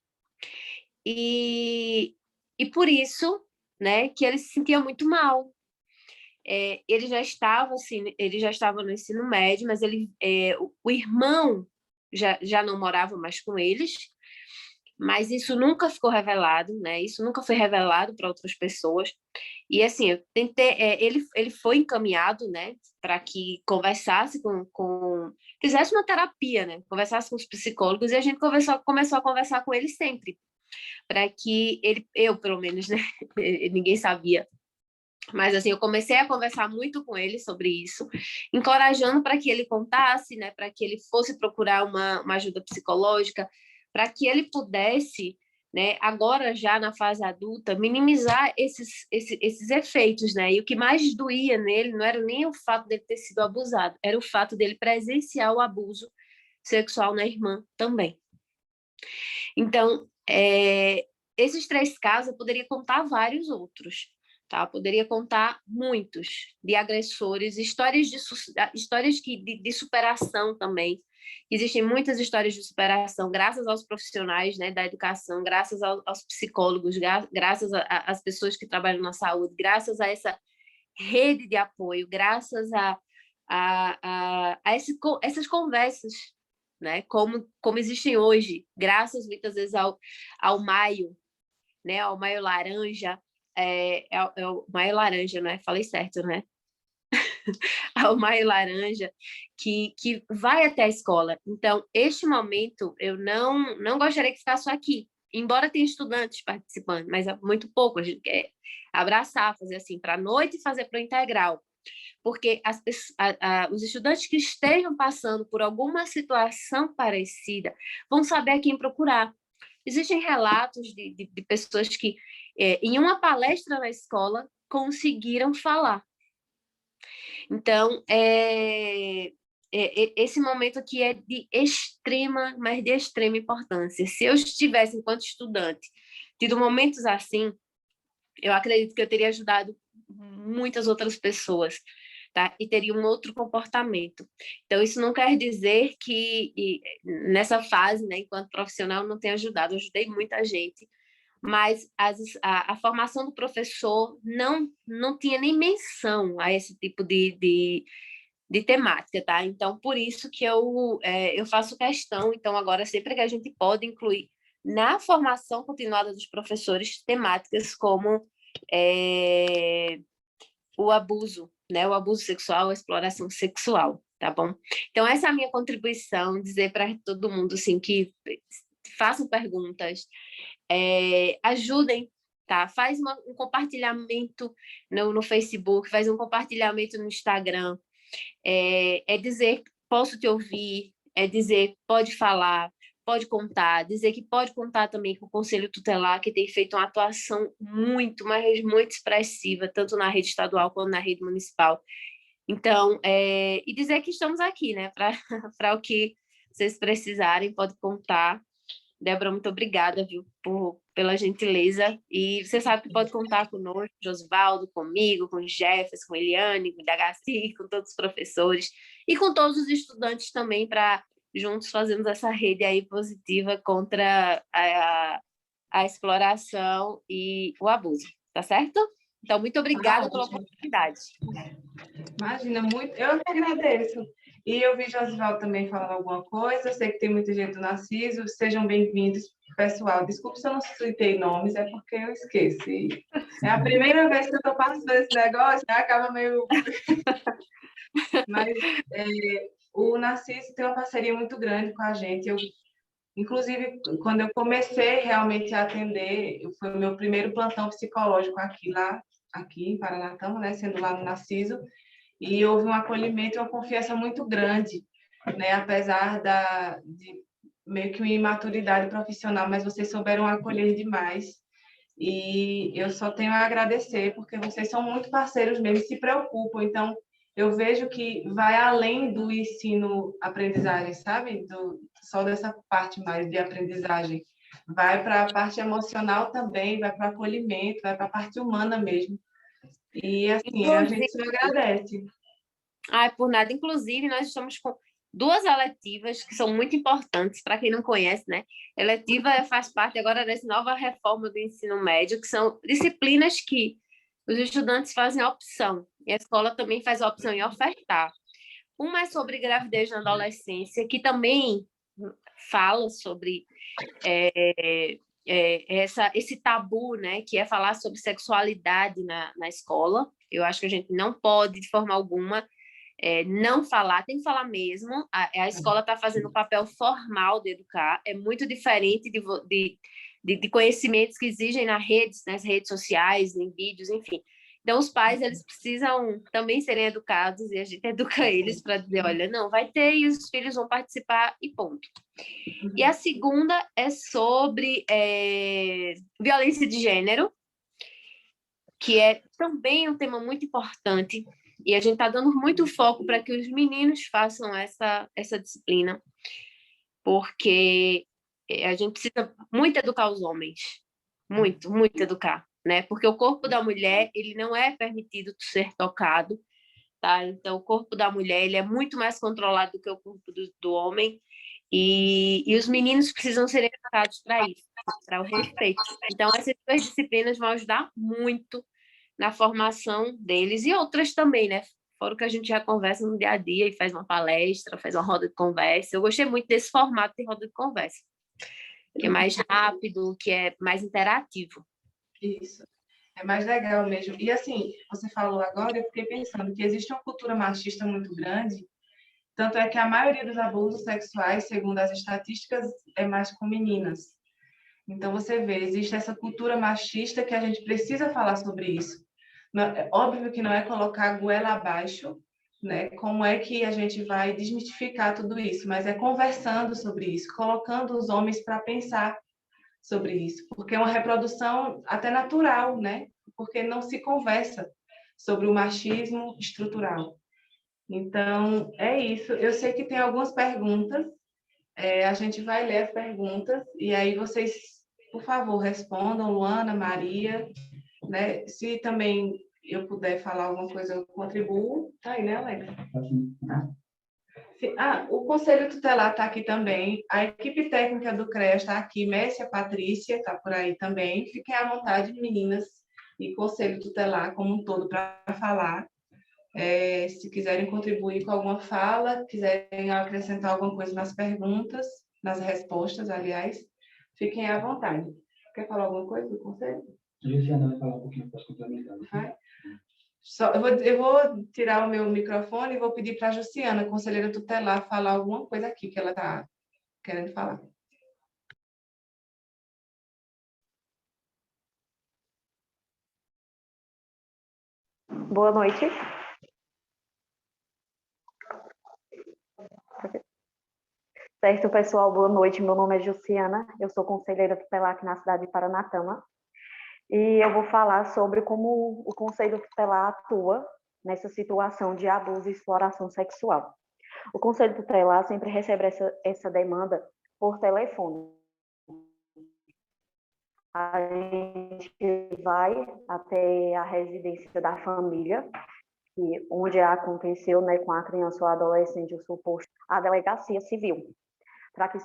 E por isso, né, que ele se sentia muito mal. Ele já estava no ensino médio, mas o irmão já não morava mais com eles, mas isso nunca ficou revelado, né? Isso nunca foi revelado para outras pessoas. E assim, eu tentei, ele foi encaminhado, né, para que conversasse fizesse uma terapia, né? Conversasse com os psicólogos, e a gente começou a conversar com ele sempre, para que eu pelo menos, né? Ninguém sabia. Mas, assim, eu comecei a conversar muito com ele sobre isso, encorajando para que ele contasse, né, para que ele fosse procurar uma ajuda psicológica, para que ele pudesse, né, agora já na fase adulta, minimizar esses efeitos, né? E o que mais doía nele não era nem o fato dele ter sido abusado, era o fato dele presenciar o abuso sexual na irmã também. Então, Esses 3 casos, eu poderia contar vários outros, tá? Eu poderia contar muitos de agressores, histórias de superação também. Existem muitas histórias de superação, graças aos profissionais, né, da educação, graças aos psicólogos, graças às pessoas que trabalham na saúde, graças a essa rede de apoio, graças essas conversas, né, como existem hoje, graças muitas vezes ao Maio, né, ao Maio Laranja, é o Maio Laranja, né? Falei certo, né? Ao Maio Laranja, que vai até a escola. Então, este momento, eu não gostaria que ficasse só aqui, embora tenha estudantes participando, mas é muito pouco, a gente quer abraçar, fazer assim, para a noite e fazer para o integral, porque os estudantes que estejam passando por alguma situação parecida vão saber a quem procurar. Existem relatos de pessoas que, em uma palestra na escola, conseguiram falar. Então, esse momento aqui é de extrema, mas de extrema importância. Se eu estivesse, enquanto estudante, tido momentos assim, eu acredito que eu teria ajudado muitas outras pessoas, tá? E teria um outro comportamento. Então, isso não quer dizer que nessa fase, né, enquanto profissional, não tenha ajudado. Eu ajudei muita gente, mas a formação do professor não tinha nem menção a esse tipo de temática, tá? Então, por isso que eu faço questão, então, agora, sempre que a gente pode incluir na formação continuada dos professores temáticas como o abuso, né? O abuso sexual, a exploração sexual, tá bom? Então, essa é a minha contribuição, dizer para todo mundo, assim, que façam perguntas, ajudem, tá? Faz um compartilhamento no Facebook, faz um compartilhamento no Instagram, dizer posso te ouvir, dizer pode falar, pode contar, dizer que pode contar também com o Conselho Tutelar, que tem feito uma atuação muito, mas muito expressiva, tanto na rede estadual quanto na rede municipal. Então, e dizer que estamos aqui, né, para o que vocês precisarem, pode contar. Débora, muito obrigada, viu, pela gentileza. E você sabe que pode contar conosco, Josvaldo, comigo, com Jefferson, com Eliane, com Dagaci, com todos os professores e com todos os estudantes também, para juntos fazermos essa rede aí positiva contra a exploração e o abuso, tá certo? Então, muito obrigada pela oportunidade. Imagina, muito. Eu que agradeço. E eu vi Josival também falando alguma coisa. Eu sei que tem muita gente do Narciso. Sejam bem-vindos, pessoal. Desculpe se eu não citei nomes, é porque eu esqueci. É a primeira vez que eu estou passando esse negócio, né? Acaba meio. Mas o Narciso tem uma parceria muito grande com a gente. Inclusive, quando eu comecei realmente a atender, foi o meu primeiro plantão psicológico aqui em Paranatama, né? Sendo lá no Narciso. E houve um acolhimento e uma confiança muito grande, né? Apesar de meio que uma imaturidade profissional, mas vocês souberam acolher demais. E eu só tenho a agradecer, porque vocês são muito parceiros mesmo, se preocupam. Então, eu vejo que vai além do ensino-aprendizagem, sabe? Só dessa parte mais de aprendizagem. Vai para a parte emocional também, vai para o acolhimento, vai para a parte humana mesmo. E, assim, a gente só agradece. Por nada. Inclusive, nós estamos com 2 eletivas que são muito importantes, para quem não conhece, né? Eletiva faz parte agora dessa nova reforma do ensino médio, que são disciplinas que os estudantes fazem a opção, e a escola também faz a opção em ofertar. Uma é sobre gravidez na adolescência, que também fala sobre esse tabu, né, que é falar sobre sexualidade na escola. Eu acho que a gente não pode, de forma alguma, não falar, tem que falar mesmo. A escola está fazendo o papel formal de educar, é muito diferente de conhecimentos que exigem nas redes sociais, em vídeos, enfim. Então, os pais, eles precisam também serem educados, e a gente educa eles para dizer, olha, não, vai ter e os filhos vão participar e ponto. E a segunda é sobre violência de gênero, que é também um tema muito importante, e a gente está dando muito foco para que os meninos façam essa disciplina, porque a gente precisa muito educar os homens, muito, muito educar, né? Porque o corpo da mulher, ele não é permitido ser tocado, tá? Então, o corpo da mulher, ele é muito mais controlado do que o corpo do homem, e os meninos precisam ser educados para isso, para o respeito. Então, essas duas disciplinas vão ajudar muito na formação deles e outras também, né? Fora o que a gente já conversa no dia a dia e faz uma palestra, faz uma roda de conversa. Eu gostei muito desse formato de roda de conversa, que é mais rápido, que é mais interativo. Isso. É mais legal mesmo. E assim, você falou agora, eu fiquei pensando que existe uma cultura machista muito grande, tanto é que a maioria dos abusos sexuais, segundo as estatísticas, é mais com meninas. Então, você vê, existe essa cultura machista que a gente precisa falar sobre isso. É óbvio que não é colocar a goela abaixo, né? Como é que a gente vai desmistificar tudo isso? Mas é conversando sobre isso, colocando os homens para pensar sobre isso, porque é uma reprodução até natural, né? Porque não se conversa sobre o machismo estrutural. Então, é isso. Eu sei que tem algumas perguntas, a gente vai ler as perguntas, e aí vocês, por favor, respondam, Luana, Maria, né? Se também eu puder falar alguma coisa, eu contribuo. Tá aí, né, Alex? O Conselho Tutelar está aqui também, a equipe técnica do CREA está aqui, Messia, Patrícia está por aí também. Fiquem à vontade, meninas, e Conselho Tutelar como um todo para falar. Se quiserem contribuir com alguma fala, quiserem acrescentar alguma coisa nas perguntas, nas respostas, aliás, fiquem à vontade. Quer falar alguma coisa do Conselho? A Luciana vai falar um pouquinho, posso complementar. Vai. Eu vou tirar o meu microfone e vou pedir para a Jussiana, conselheira tutelar, falar alguma coisa aqui que ela está querendo falar. Boa noite. Certo, pessoal, boa noite. Meu nome é Jussiana, eu sou conselheira tutelar aqui na cidade de Paranatama, e eu vou falar sobre como o Conselho Tutelar atua nessa situação de abuso e exploração sexual. O Conselho Tutelar sempre recebe essa demanda por telefone. A gente vai até a residência da família, onde aconteceu, né, com a criança ou adolescente o suposto, a delegacia civil, para que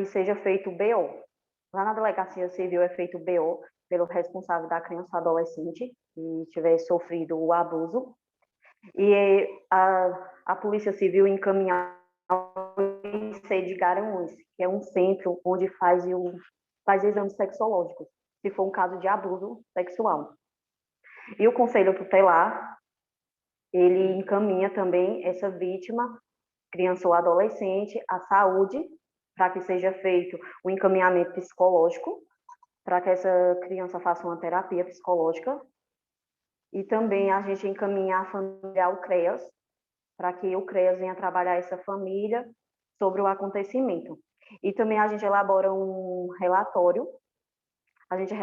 seja feito o BO. Lá na delegacia civil é feito o BO pelo responsável da criança ou adolescente que tiver sofrido o abuso, e a Polícia Civil encaminha ao IC de Garanhuns, que é um centro onde faz exames sexológicos, se for um caso de abuso sexual. E o Conselho Tutelar, ele encaminha também essa vítima, criança ou adolescente, à saúde, para que seja feito o encaminhamento psicológico, para que essa criança faça uma terapia psicológica. E também a gente encaminha a família ao CREAS, para que o CREAS venha trabalhar essa família sobre o acontecimento. E também a gente elabora um relatório, a gente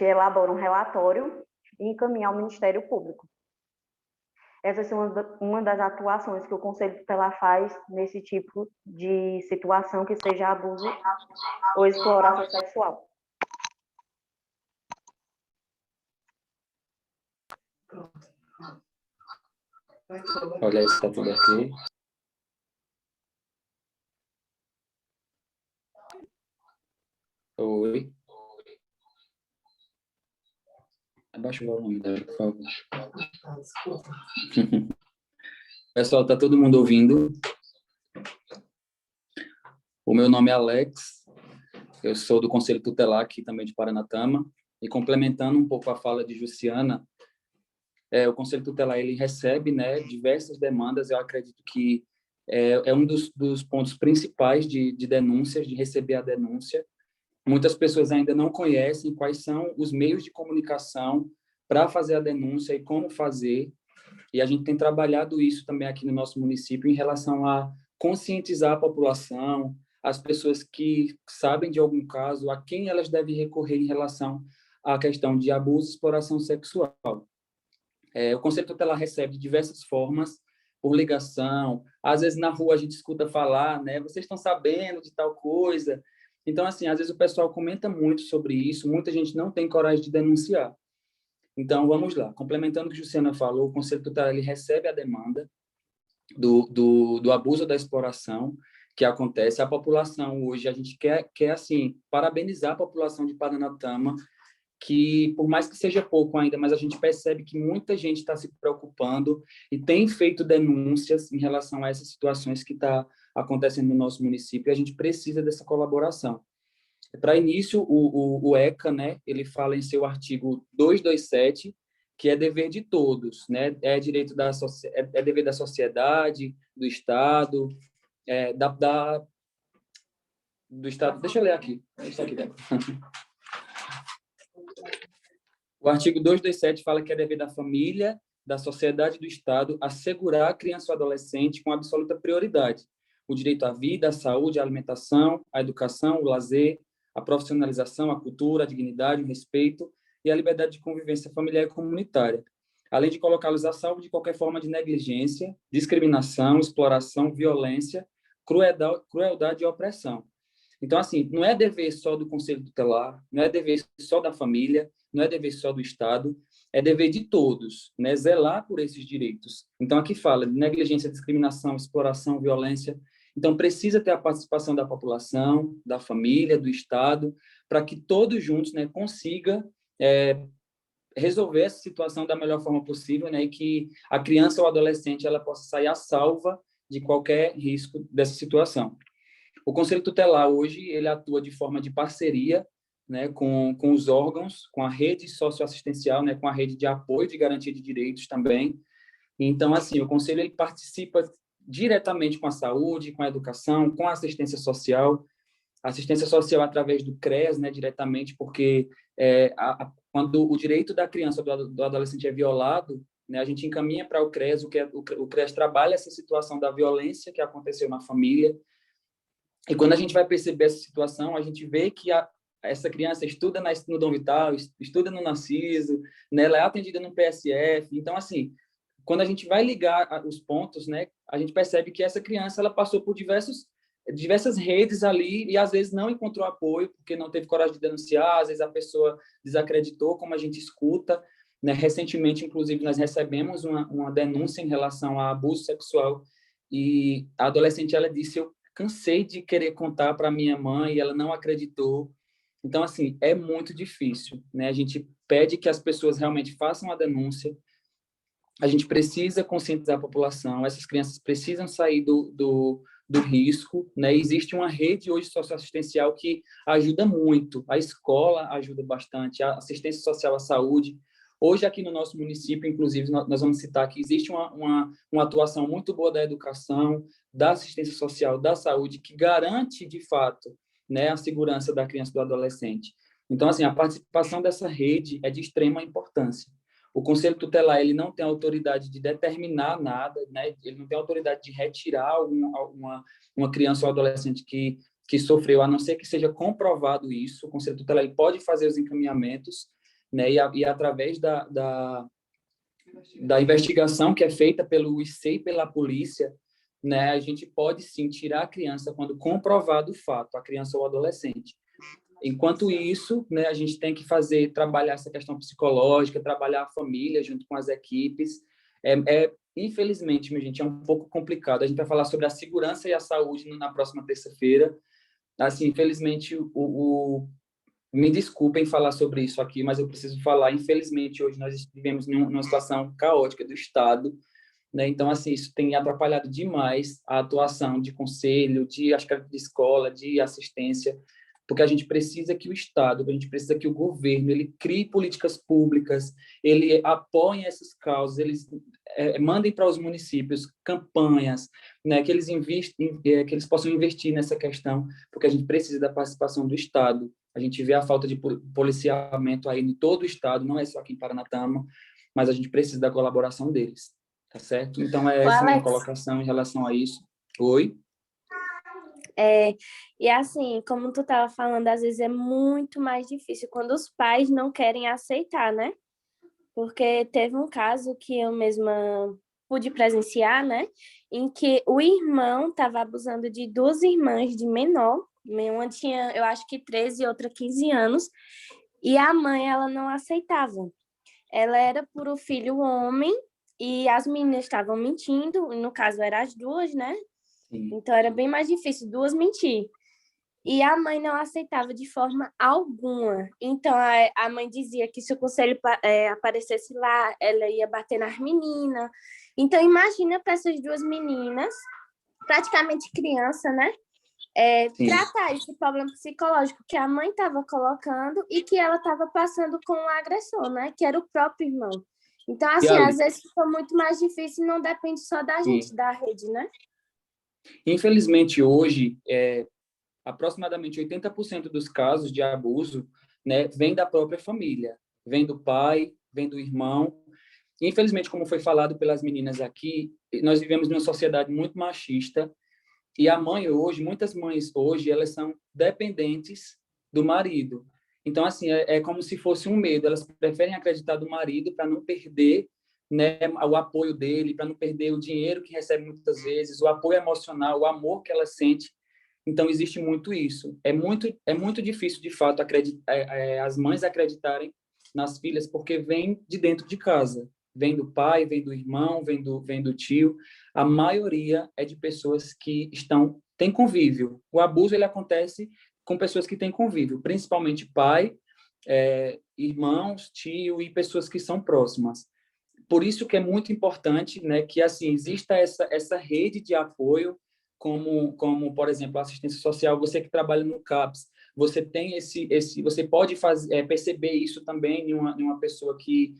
elabora um relatório e encaminha ao Ministério Público. Essa é uma das atuações que o Conselho Tutelar faz nesse tipo de situação que seja abuso ou exploração sexual. Olha, está tudo aqui. Oi. Abaixa o volume, por favor. Pessoal, está todo mundo ouvindo? O meu nome é Alex, eu sou do Conselho Tutelar aqui também de Paranatama, e complementando um pouco a fala de Jussiana, o Conselho Tutelar ele recebe, né, diversas demandas. Eu acredito que é um dos pontos principais de denúncias, de receber a denúncia. Muitas pessoas ainda não conhecem quais são os meios de comunicação para fazer a denúncia e como fazer, e a gente tem trabalhado isso também aqui no nosso município em relação a conscientizar a população, as pessoas que sabem de algum caso, a quem elas devem recorrer em relação à questão de abuso e exploração sexual. O Conselho Tutelar recebe de diversas formas. por ligação. Às vezes, na rua, a gente escuta falar, né? Vocês estão sabendo de tal coisa? Então, assim, às vezes o pessoal comenta muito sobre isso, muita gente não tem coragem de denunciar. Então, vamos lá. Complementando o que a Jussiana falou, o Conselho Tutelar ele recebe a demanda do abuso da exploração que acontece. A população hoje, a gente quer assim, parabenizar a população de Paranatama, que por mais que seja pouco ainda, mas a gente percebe que muita gente está se preocupando e tem feito denúncias em relação a essas situações que está acontecendo no nosso município, e a gente precisa dessa colaboração. Para início, o ECA, né, ele fala em seu artigo 227, que é dever de todos, né, é direito é dever da sociedade, do Estado, do Estado. Deixa eu ler aqui, isso aqui dentro. O artigo 227 fala que é dever da família, da sociedade e do Estado assegurar a criança ou adolescente com absoluta prioridade o direito à vida, à saúde, à alimentação, à educação, o lazer, a profissionalização, a cultura, a dignidade, o respeito e a liberdade de convivência familiar e comunitária, além de colocá-los a salvo de qualquer forma de negligência, discriminação, exploração, violência, crueldade e opressão. Então, assim, não é dever só do Conselho Tutelar, não é dever só da família, não é dever só do Estado, é dever de todos, né? Zelar por esses direitos. Então, aqui fala de negligência, discriminação, exploração, violência. Então, precisa ter a participação da população, da família, do Estado, para que todos juntos, né, consiga resolver essa situação da melhor forma possível, né, e que a criança ou adolescente ela possa sair a salva de qualquer risco dessa situação. O Conselho Tutelar, hoje, ele atua de forma de parceria, né, com os órgãos, com a rede socioassistencial, né, com a rede de apoio de garantia de direitos também. Então, assim, o Conselho ele participa diretamente com a saúde, com a educação, com a assistência social através do CREAS, né, diretamente, porque quando o direito da criança ou do adolescente é violado, né, a gente encaminha para o CREAS, o CREAS trabalha essa situação da violência que aconteceu na família, e quando a gente vai perceber essa situação, a gente vê que essa criança estuda no Dom Vital, estuda no Narciso, né, ela é atendida no PSF, então, assim, quando a gente vai ligar os pontos, né, a gente percebe que essa criança ela passou por diversas redes ali e às vezes não encontrou apoio porque não teve coragem de denunciar, às vezes a pessoa desacreditou, como a gente escuta, né? Recentemente, inclusive, nós recebemos uma denúncia em relação a abuso sexual e a adolescente ela disse: eu cansei de querer contar para minha mãe e ela não acreditou. Então, assim, é muito difícil, né? A gente pede que as pessoas realmente façam a denúncia. A gente precisa conscientizar a população, essas crianças precisam sair do risco, né? Existe uma rede hoje socioassistencial que ajuda muito, a escola ajuda bastante, a assistência social à saúde. Hoje, aqui no nosso município, inclusive, nós vamos citar que existe uma atuação muito boa da educação, da assistência social, da saúde, que garante, de fato, né, a segurança da criança e do adolescente. Então, assim, a participação dessa rede é de extrema importância. O Conselho Tutelar ele não tem autoridade de determinar nada, né? Ele não tem autoridade de retirar uma criança ou adolescente que sofreu, a não ser que seja comprovado isso. O Conselho Tutelar ele pode fazer os encaminhamentos, né? E através da investigação que é feita pelo IC e pela polícia, né? A gente pode sim tirar a criança quando comprovado o fato, a criança ou o adolescente. Enquanto isso, né, a gente tem que trabalhar essa questão psicológica, trabalhar a família junto com as equipes. Infelizmente, minha gente, é um pouco complicado. A gente vai falar sobre a segurança e a saúde na próxima terça-feira. Assim, infelizmente, me desculpem falar sobre isso aqui, mas eu preciso falar. Infelizmente, hoje nós vivemos numa situação caótica do Estado, né? Então, assim, isso tem atrapalhado demais a atuação de conselho, de escola, de assistência, porque a gente precisa que o Estado, a gente precisa que o governo, ele crie políticas públicas, ele apoie essas causas, eles mandem para os municípios campanhas, né, que eles possam investir nessa questão, porque a gente precisa da participação do Estado. A gente vê a falta de policiamento aí em todo o Estado, não é só aqui em Paranatama, mas a gente precisa da colaboração deles, tá certo? Então, essa é a minha colocação em relação a isso. Oi? E assim, como tu estava falando, às vezes é muito mais difícil quando os pais não querem aceitar, né? Porque teve um caso que eu mesma pude presenciar, né, em que o irmão estava abusando de duas irmãs de menor, uma tinha, eu acho que 13 e outra 15 anos, e a mãe, ela não aceitava. Ela era por o filho homem, e as meninas estavam mentindo, no caso eram as duas, né? Sim. Então era bem mais difícil duas mentir. E a mãe não aceitava de forma alguma. Então a mãe dizia que se o conselho aparecesse lá, ela ia bater nas meninas. Então imagina para essas duas meninas, praticamente criança, né? Tratar esse problema psicológico que a mãe estava colocando e que ela estava passando com o agressor, né? Que era o próprio irmão. Então, assim, às vezes fica muito mais difícil e não depende só da gente, da rede, né? Infelizmente, hoje, aproximadamente 80% dos casos de abuso, né, vem da própria família, vem do pai, vem do irmão. Infelizmente, como foi falado pelas meninas aqui, nós vivemos numa sociedade muito machista e a mãe hoje, muitas mães hoje, elas são dependentes do marido. Então, assim, é como se fosse um medo. Elas preferem acreditar do marido para não perder, né, o apoio dele, para não perder o dinheiro que recebe muitas vezes, o apoio emocional, o amor que ela sente. Então, existe muito isso. É muito difícil, de fato, as mães acreditarem nas filhas, porque vem de dentro de casa. Vem do pai, vem do irmão, vem do tio. A maioria é de pessoas que têm convívio. O abuso ele acontece com pessoas que têm convívio, principalmente pai, irmãos, tio e pessoas que são próximas. Por isso que é muito importante, né, que assim exista essa rede de apoio, como por exemplo a assistência social. Você que trabalha no CAPS, você tem você pode perceber isso também em uma pessoa que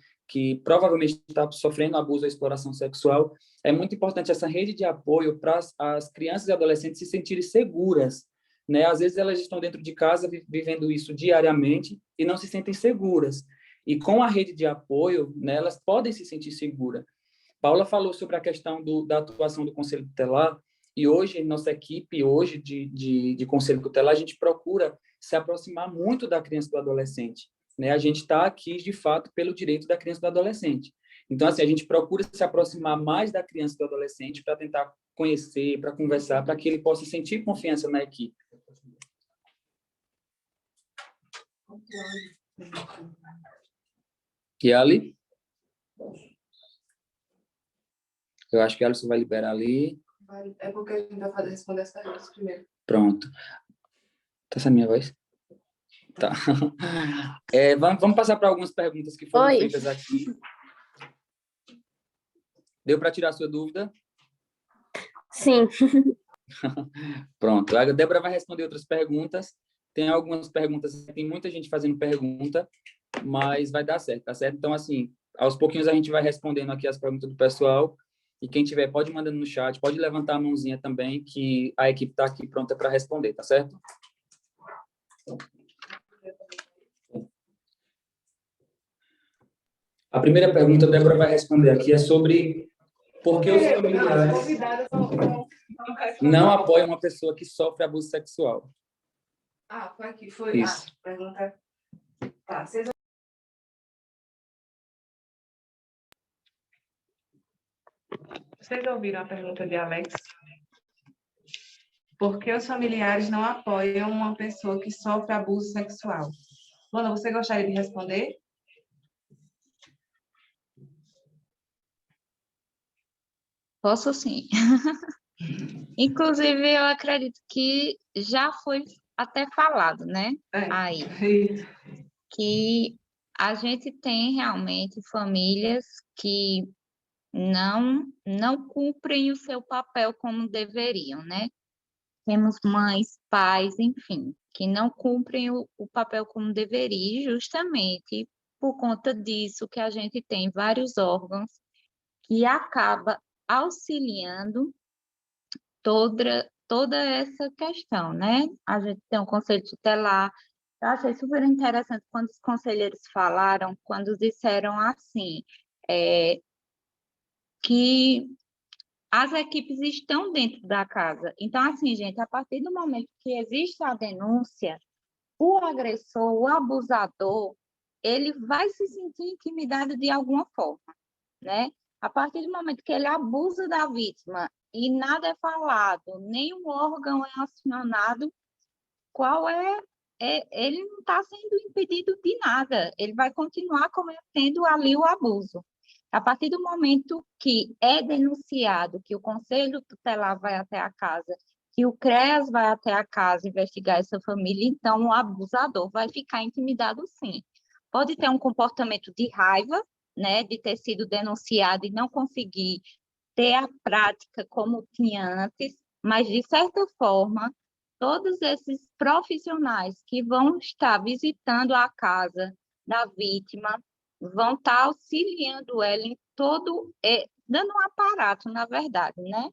provavelmente está sofrendo abuso ou exploração sexual. É muito importante essa rede de apoio para as crianças e adolescentes se sentirem seguras, né? Às vezes elas estão dentro de casa vivendo isso diariamente e não se sentem seguras. E com a rede de apoio, né, elas podem se sentir seguras. Paula falou sobre a questão da atuação do Conselho Tutelar, e hoje, nossa equipe hoje de Conselho Tutelar, a gente procura se aproximar muito da criança e do adolescente. Né? A gente está aqui, de fato, pelo direito da criança e do adolescente. Então, assim, a gente procura se aproximar mais da criança e do adolescente para tentar conhecer, para conversar, para que ele possa sentir confiança na equipe. E ali? Eu acho que a Alisson vai liberar ali. É porque a gente vai responder as perguntas primeiro. Pronto. Tá essa minha voz? Tá. Vamos passar para algumas perguntas que foram feitas aqui. Deu para tirar a sua dúvida? Sim. Pronto. A Débora vai responder outras perguntas. Tem algumas perguntas, tem muita gente fazendo pergunta, mas vai dar certo, tá certo? Então, assim, aos pouquinhos a gente vai respondendo aqui as perguntas do pessoal. E quem tiver, pode ir mandando no chat, pode levantar a mãozinha também, que a equipe está aqui pronta para responder, tá certo? A primeira pergunta, a Débora vai responder aqui, é sobre por que os familiares não apoiam uma pessoa que sofre abuso sexual. Foi aqui, foi. Isso. Pergunta. Tá, vocês ouviram a pergunta de Alex? Por que os familiares não apoiam uma pessoa que sofre abuso sexual? Luana, você gostaria de responder? Posso sim. Inclusive, eu acredito que já foi até falado, né? Aí, que a gente tem realmente famílias que não cumprem o seu papel como deveriam, né? Temos mães, pais, enfim, que não cumprem o papel como deveria, e justamente por conta disso que a gente tem vários órgãos que acaba auxiliando toda essa questão, né? A gente tem um conselho tutelar. Eu achei super interessante quando os conselheiros falaram, quando disseram assim, que as equipes estão dentro da casa. Então, assim, gente, a partir do momento que existe a denúncia, o agressor, o abusador, ele vai se sentir intimidado de alguma forma, né? A partir do momento que ele abusa da vítima e nada é falado, nenhum órgão é acionado, ele não está sendo impedido de nada, ele vai continuar cometendo ali o abuso. A partir do momento que é denunciado, que o Conselho Tutelar vai até a casa, que o CREAS vai até a casa investigar essa família, então o abusador vai ficar intimidado, sim. Pode ter um comportamento de raiva, né, de ter sido denunciado e não conseguir ter a prática como tinha antes, mas, de certa forma, todos esses profissionais que vão estar visitando a casa da vítima vão estar auxiliando ela em todo, dando um aparato, na verdade, né?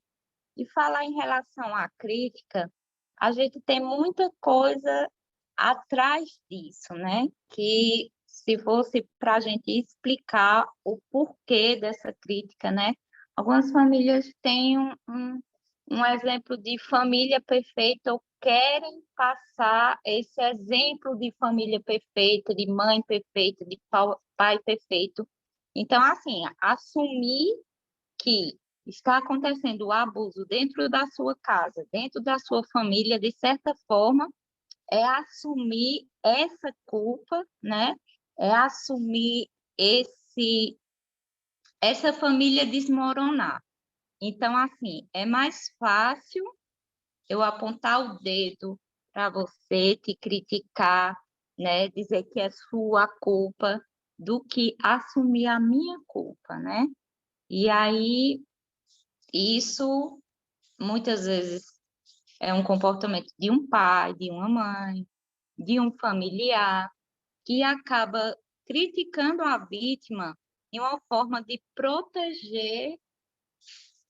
E falar em relação à crítica, a gente tem muita coisa atrás disso, né? Que se fosse para a gente explicar o porquê dessa crítica, né? Algumas famílias têm um exemplo de família perfeita ou querem passar esse exemplo de família perfeita, de mãe perfeita, de pai perfeito. Então, assim, assumir que está acontecendo o abuso dentro da sua casa, dentro da sua família, de certa forma, é assumir essa culpa, né? É assumir essa família desmoronar. Então, assim, é mais fácil eu apontar o dedo para você, te criticar, né? Dizer que é sua culpa, do que assumir a minha culpa, né? E aí, isso muitas vezes é um comportamento de um pai, de uma mãe, de um familiar, que acaba criticando a vítima em uma forma de proteger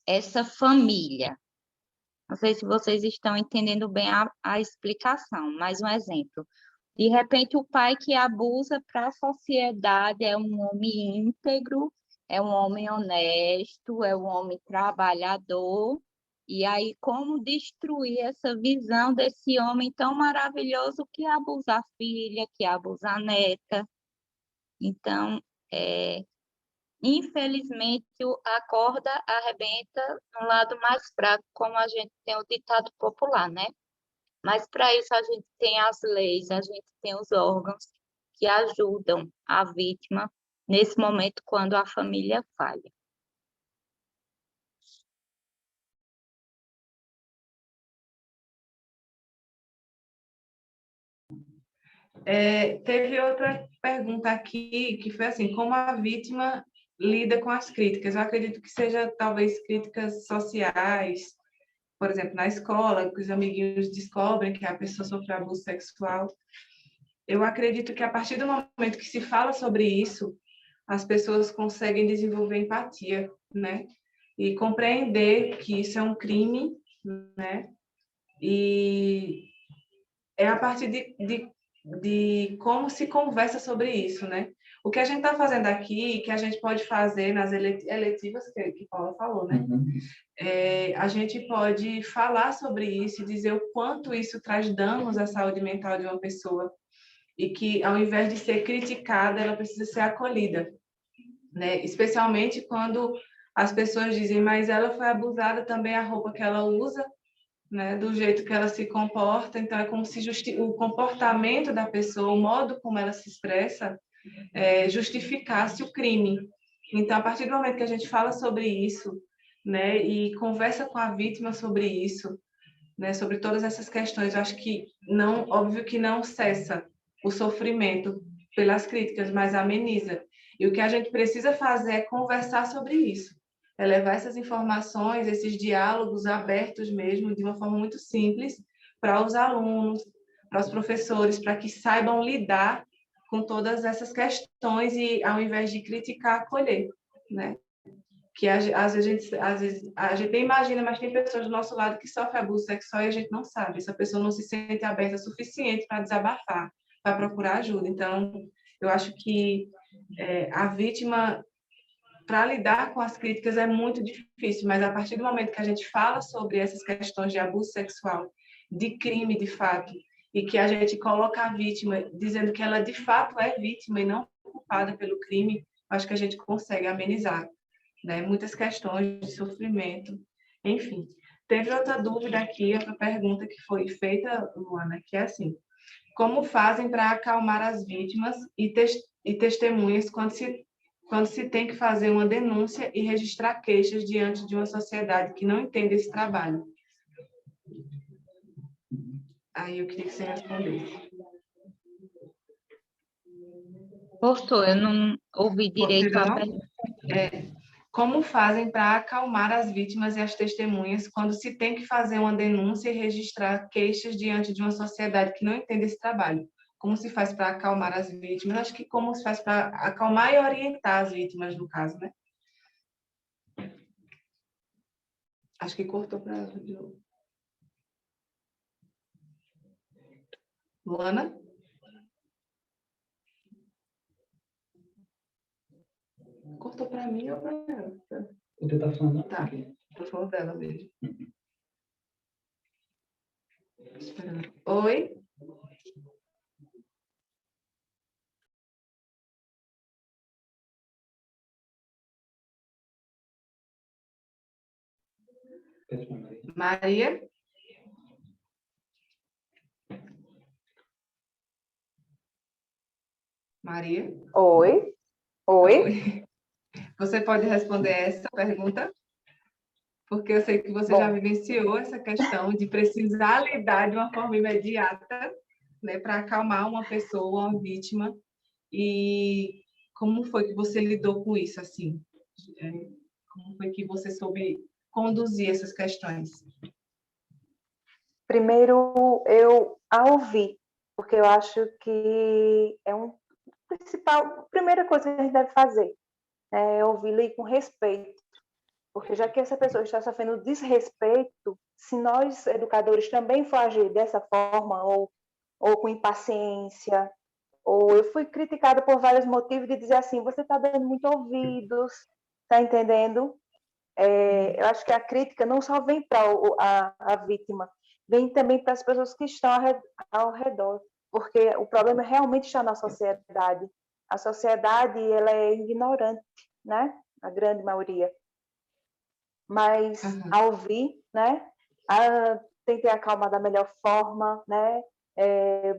essa família. Não sei se vocês estão entendendo bem a explicação. Mais um exemplo. De repente, o pai que abusa para a sociedade é um homem íntegro, é um homem honesto, é um homem trabalhador. E aí, como destruir essa visão desse homem tão maravilhoso que abusa a filha, que abusa a neta? Então, infelizmente, a corda arrebenta no lado mais fraco, como a gente tem o ditado popular, né? Mas para isso a gente tem as leis, a gente tem os órgãos que ajudam a vítima nesse momento quando a família falha. Teve outra pergunta aqui, que foi assim, como a vítima lida com as críticas? Eu acredito que seja, talvez, críticas sociais, por exemplo, na escola, que os amiguinhos descobrem que a pessoa sofreu abuso sexual. Eu acredito que, a partir do momento que se fala sobre isso, as pessoas conseguem desenvolver empatia, né? E compreender que isso é um crime, né? E é a partir de como se conversa sobre isso, né? O que a gente está fazendo aqui, que a gente pode fazer nas eletivas, que Paula falou, né? Uhum. A gente pode falar sobre isso e dizer o quanto isso traz danos à saúde mental de uma pessoa e que, ao invés de ser criticada, ela precisa ser acolhida, né? Especialmente quando as pessoas dizem, mas ela foi abusada também, a roupa que ela usa, né, do jeito que ela se comporta, então é como se o comportamento da pessoa, o modo como ela se expressa, justificasse o crime. Então, a partir do momento que a gente fala sobre isso, né, e conversa com a vítima sobre isso, né, sobre todas essas questões, eu acho que não, óbvio que não cessa o sofrimento pelas críticas, mas ameniza. E o que a gente precisa fazer é conversar sobre isso, é levar essas informações, esses diálogos abertos mesmo, de uma forma muito simples, para os alunos, para os professores, para que saibam lidar com todas essas questões e, ao invés de criticar, acolher, né? Que às vezes a gente nem imagina, mas tem pessoas do nosso lado que sofrem abuso sexual e a gente não sabe. Essa pessoa não se sente aberta o suficiente para desabafar, para procurar ajuda. Então, eu acho que a vítima, para lidar com as críticas, é muito difícil, mas a partir do momento que a gente fala sobre essas questões de abuso sexual, de crime de fato, e que a gente coloca a vítima dizendo que ela de fato é vítima e não culpada pelo crime, acho que a gente consegue amenizar né? Muitas questões de sofrimento, enfim. Teve outra dúvida aqui, outra pergunta que foi feita, Luana, que é assim: como fazem para acalmar as vítimas e testemunhas quando se tem que fazer uma denúncia e registrar queixas diante de uma sociedade que não entende esse trabalho? Aí eu queria que você respondesse. Cortou, eu não ouvi direito a pergunta. Como fazem para acalmar as vítimas e as testemunhas quando se tem que fazer uma denúncia e registrar queixas diante de uma sociedade que não entende esse trabalho? Como se faz para acalmar as vítimas? Acho que como se faz para acalmar e orientar as vítimas, no caso, né? Acho que cortou para... Luana? Cortou para mim ou para ela? Você está falando? Tá, estou falando dela mesmo. Esperando. Oi? Maria? Maria? Oi? Oi. Você pode responder essa pergunta? Porque eu sei que você já vivenciou essa questão de precisar lidar de uma forma imediata, né, para acalmar uma pessoa, uma vítima. E como foi que você lidou com isso, assim? Como foi que você soube conduzir essas questões? Primeiro, eu a ouvi, porque eu acho que é a primeira coisa que a gente deve fazer, é ouvi-la com respeito, porque já que essa pessoa está sofrendo desrespeito, se nós, educadores, também for agir dessa forma, ou com impaciência, ou eu fui criticada por vários motivos de dizer assim, você está dando muito ouvidos, está entendendo? Eu acho que a crítica não só vem para a vítima, vem também para as pessoas que estão ao redor, porque o problema realmente está na sociedade. A sociedade, ela é ignorante, né? A grande maioria. Mas, ao ouvir, né? Tentei acalmar da melhor forma, né?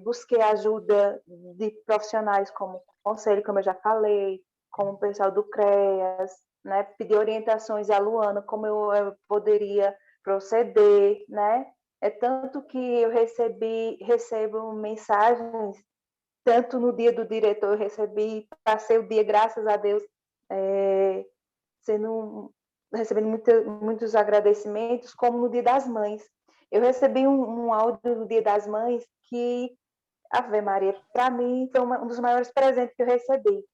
Busquei ajuda de profissionais como o conselho, como eu já falei, como o pessoal do CREAS, né? Pedi orientações à Luana, como eu poderia proceder, né? É tanto que eu recebo mensagens, tanto no dia do diretor eu recebi, passei o dia, graças a Deus, recebendo muitos agradecimentos, como no Dia das Mães. Eu recebi um áudio no Dia das Mães que, Ave Maria, para mim foi um dos maiores presentes que eu recebi,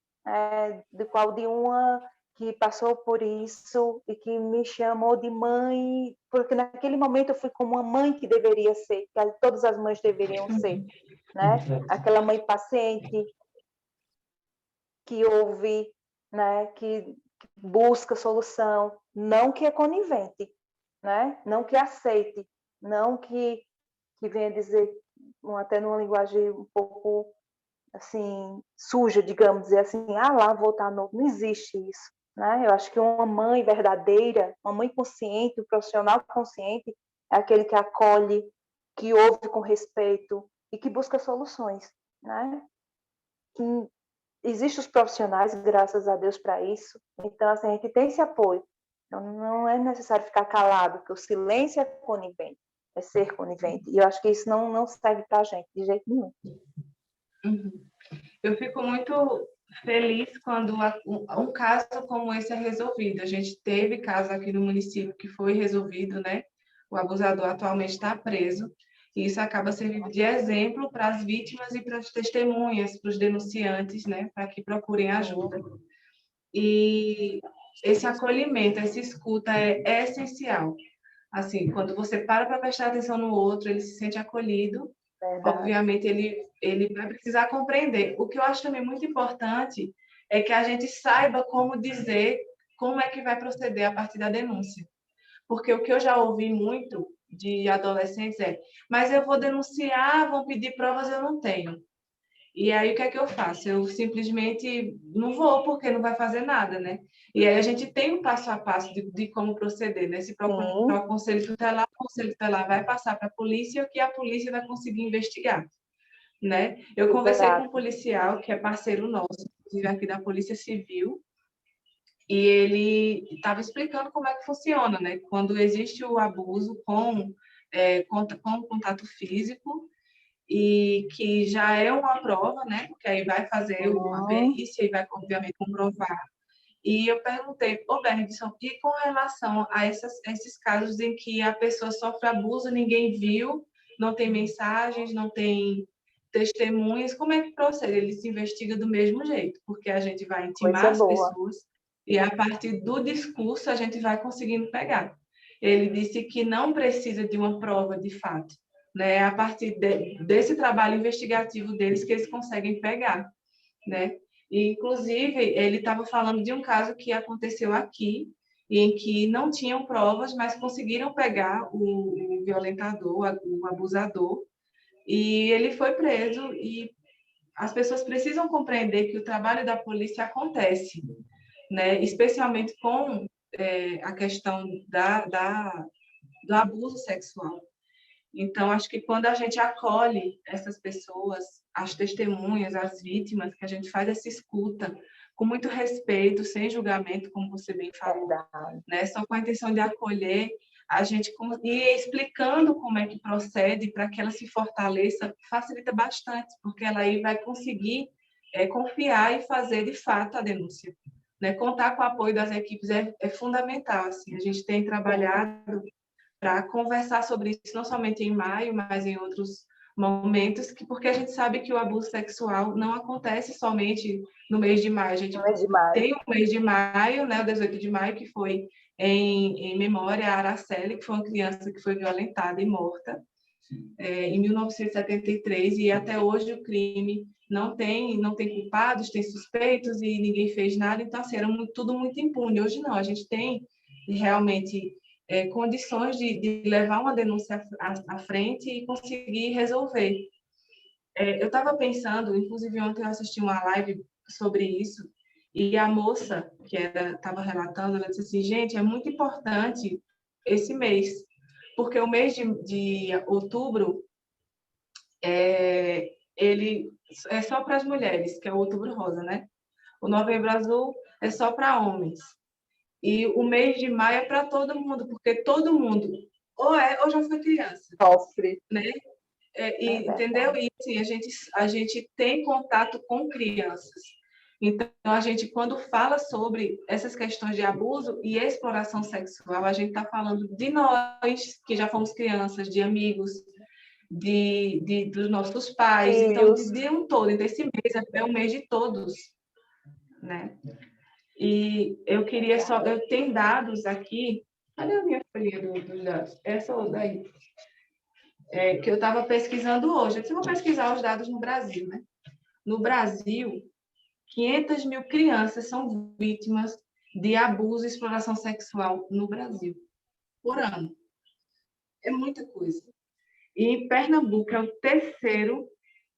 do qual de uma que passou por isso e que me chamou de mãe, porque naquele momento eu fui como uma mãe que deveria ser, que todas as mães deveriam ser, né? Aquela mãe paciente, que ouve, né? Que busca solução, não que é conivente, né? Não que aceite, não que venha dizer, até numa linguagem um pouco assim suja, digamos, dizer assim, lá voltar novo, não existe isso, né? Eu acho que uma mãe verdadeira, uma mãe consciente, um profissional consciente é aquele que acolhe, que ouve com respeito e que busca soluções, né? Que existem os profissionais, graças a Deus, para isso. Então, assim, a gente tem esse apoio. Então, não é necessário ficar calado, porque o silêncio é conivente, é ser conivente. E eu acho que isso não serve para a gente, de jeito nenhum. Eu fico muito feliz quando um caso como esse é resolvido. A gente teve caso aqui no município que foi resolvido, né? O abusador atualmente está preso. E isso acaba servindo de exemplo para as vítimas e para as testemunhas, para os denunciantes, né? Para que procurem ajuda. E esse acolhimento, essa escuta é essencial. Assim, quando você para prestar atenção no outro, ele se sente acolhido. Verdade. Obviamente, ele vai precisar compreender. O que eu acho também muito importante é que a gente saiba como dizer, como é que vai proceder a partir da denúncia. Porque o que eu já ouvi muito de adolescentes é: mas eu vou denunciar, vão pedir provas, eu não tenho. E aí, o que é que eu faço? Eu simplesmente não vou, porque não vai fazer nada, né? E aí a gente tem um passo a passo de como proceder, né? Se procurar o conselho tutelar vai passar para a polícia, o que a polícia vai conseguir investigar, né? Eu conversei com um policial, que é parceiro nosso, inclusive aqui da Polícia Civil, e ele estava explicando como é que funciona, né? Quando existe o abuso com contato físico, e que já é uma prova, né? Porque aí vai fazer a perícia e vai, obviamente, comprovar. E eu perguntei, ô Bernidson, e com relação a esses casos em que a pessoa sofre abuso, ninguém viu, não tem mensagens, não tem testemunhas, como é que procede? Ele se investiga do mesmo jeito, porque a gente vai intimar as pessoas e a partir do discurso a gente vai conseguindo pegar. Ele disse que não precisa de uma prova de fato, né? A partir desse trabalho investigativo deles que eles conseguem pegar, né? E, inclusive, ele estava falando de um caso que aconteceu aqui, em que não tinham provas, mas conseguiram pegar o violentador, o abusador, e ele foi preso. E as pessoas precisam compreender que o trabalho da polícia acontece, né? Especialmente com a questão do abuso sexual. Então, acho que quando a gente acolhe essas pessoas, as testemunhas, as vítimas, que a gente faz essa escuta com muito respeito, sem julgamento, como você bem falou, né? Só com a intenção de acolher, a gente ir explicando como é que procede para que ela se fortaleça, facilita bastante, porque ela aí vai conseguir confiar e fazer de fato a denúncia. Né? Contar com o apoio das equipes é fundamental. Assim. A gente tem trabalhado para conversar sobre isso, não somente em maio, mas em outros momentos, porque a gente sabe que o abuso sexual não acontece somente no mês de maio. A gente tem o mês de maio, né, o 18 de maio, que foi em memória a Araceli, que foi uma criança que foi violentada e morta em 1973, e até hoje o crime não tem culpados, tem suspeitos e ninguém fez nada, então assim, era tudo muito impune. Hoje não, a gente tem realmente condições de levar uma denúncia à frente e conseguir resolver. Eu estava pensando, inclusive ontem eu assisti uma live sobre isso, e a moça que estava relatando, ela disse assim, gente, é muito importante esse mês, porque o mês de outubro ele é só para as mulheres, que é o Outubro Rosa, né? O Novembro Azul é só para homens. E o mês de maio é para todo mundo, porque todo mundo ou já foi criança. Sofre. Né? Entendeu? E assim, a gente tem contato com crianças. Então, a gente, quando fala sobre essas questões de abuso e exploração sexual, a gente está falando de nós, que já fomos crianças, de amigos, dos nossos pais, então, de um todo. Então, esse mês é o mês de todos, né? E eu queria eu tenho dados aqui, cadê a minha folhinha dos dados? Essa daí, que eu estava pesquisando hoje. Eu vou pesquisar os dados no Brasil, né? No Brasil, 500 mil crianças são vítimas de abuso e exploração sexual no Brasil, por ano. É muita coisa. E em Pernambuco é o terceiro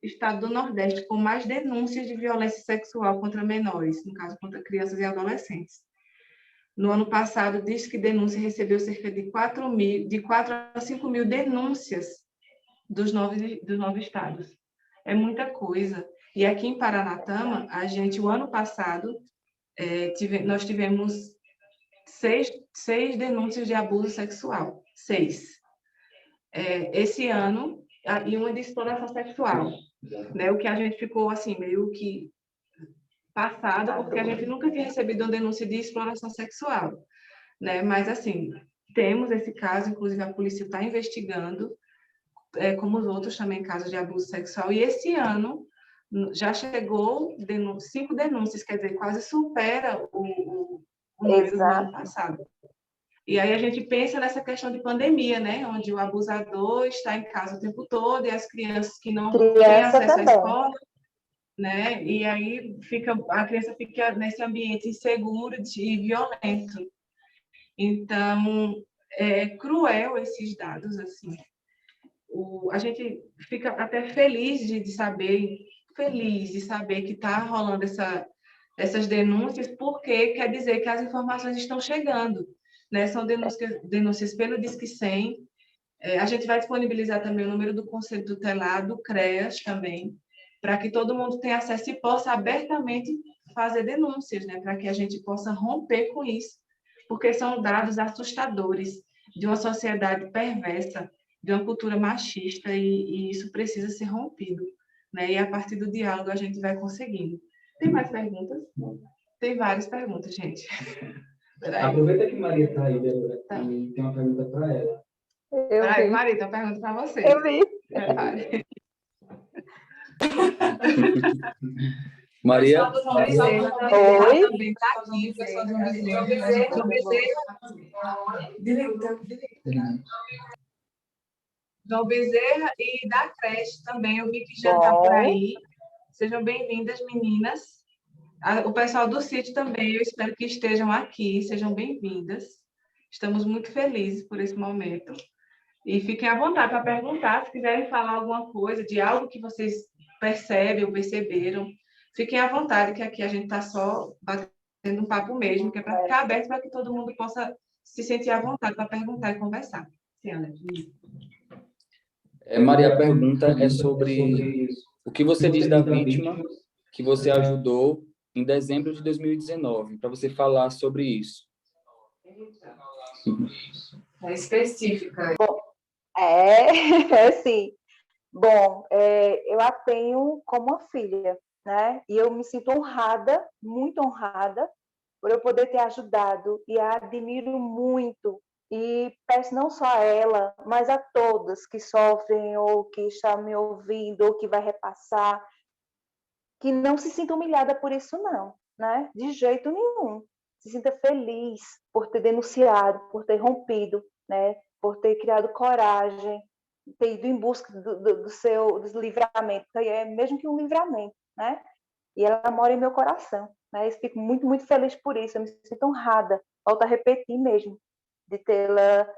estado do Nordeste com mais denúncias de violência sexual contra menores, no caso, contra crianças e adolescentes. No ano passado, diz que denúncia recebeu cerca de 4 a 5 mil denúncias dos 9 estados. É muita coisa. E aqui em Paranatama, o ano passado, nós tivemos 6 denúncias de abuso sexual. 6. Esse ano, e uma de exploração sexual, né? O que a gente ficou assim meio que passada, porque a gente nunca tinha recebido uma denúncia de exploração sexual, né? Mas assim, temos esse caso, inclusive a polícia está investigando, como os outros também casos de abuso sexual, e esse ano já chegou 5 denúncias, quer dizer, quase supera o número do ano passado. E aí a gente pensa nessa questão de pandemia, né? Onde o abusador está em casa o tempo todo e as crianças que não têm acesso à escola, né? E aí a criança fica nesse ambiente inseguro e violento. Então, é cruel esses dados, assim. A gente fica até feliz de saber feliz de saber que está rolando essas denúncias, porque quer dizer que as informações estão chegando, né? São denúncias pelo Disque 100. A gente vai disponibilizar também o número do Conselho Tutelar, do CREAS também, para que todo mundo tenha acesso e possa abertamente fazer denúncias, né? Para que a gente possa romper com isso, porque são dados assustadores de uma sociedade perversa, de uma cultura machista, e isso precisa ser rompido, né? E a partir do diálogo a gente vai conseguindo. Tem mais perguntas? Tem várias perguntas, gente. Aproveita que Maria está aí, Débora, e tem uma pergunta para ela. Maria, tem uma pergunta para você. Eu vi. Maria. Oi. João Bezerra e da creche também, eu vi que já está por aí. Sejam bem-vindas, meninas. O pessoal do sítio também, eu espero que estejam aqui, sejam bem-vindas. Estamos muito felizes por esse momento. E fiquem à vontade para perguntar, se quiserem falar alguma coisa, de algo que vocês percebem ou perceberam. Fiquem à vontade, que aqui a gente está só batendo um papo mesmo, que é para ficar aberto para que todo mundo possa se sentir à vontade para perguntar e conversar. Sim, Alex. Maria, a pergunta é sobre o que você diz da vítima que você ajudou em dezembro de 2019, para você falar sobre isso. É específica. Bom, sim. Bom, eu a tenho como uma filha, né? E eu me sinto honrada, muito honrada, por eu poder ter ajudado, e a admiro muito. E peço não só a ela, mas a todas que sofrem, ou que estão me ouvindo, ou que vai repassar, que não se sinta humilhada por isso, não, né? De jeito nenhum. Se sinta feliz por ter denunciado, por ter rompido, né? Por ter criado coragem, ter ido em busca do seu livramento, mesmo que um livramento, né? E ela mora em meu coração, né? Eu fico muito, muito feliz por isso. Eu me sinto honrada, volto a repetir mesmo, de tê-la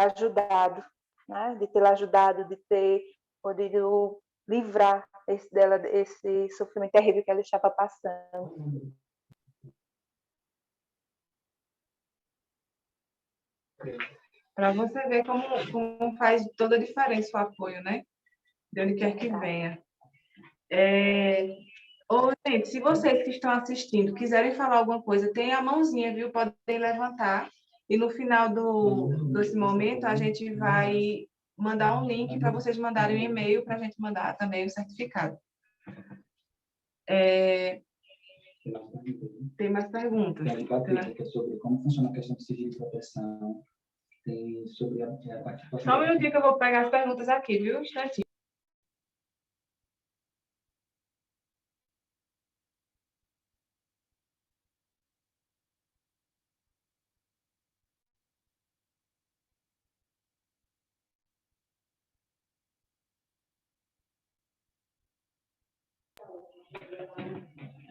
ajudado, né? De tê-la ajudado, de ter podido livrar esse sofrimento terrível que ela estava passando. Para você ver como faz toda a diferença o apoio, né? De onde quer que venha. Gente, se vocês que estão assistindo quiserem falar alguma coisa, tem a mãozinha, viu? Podem levantar. E no final desse momento, a gente vai mandar um link para vocês mandarem um e-mail para a gente mandar também o certificado. Tem mais perguntas? Tem Patrícia, sobre como funciona a questão de sigilo de proteção. Tem sobre a participação... Só um minutinho que eu vou pegar as perguntas aqui, viu? Um instantinho.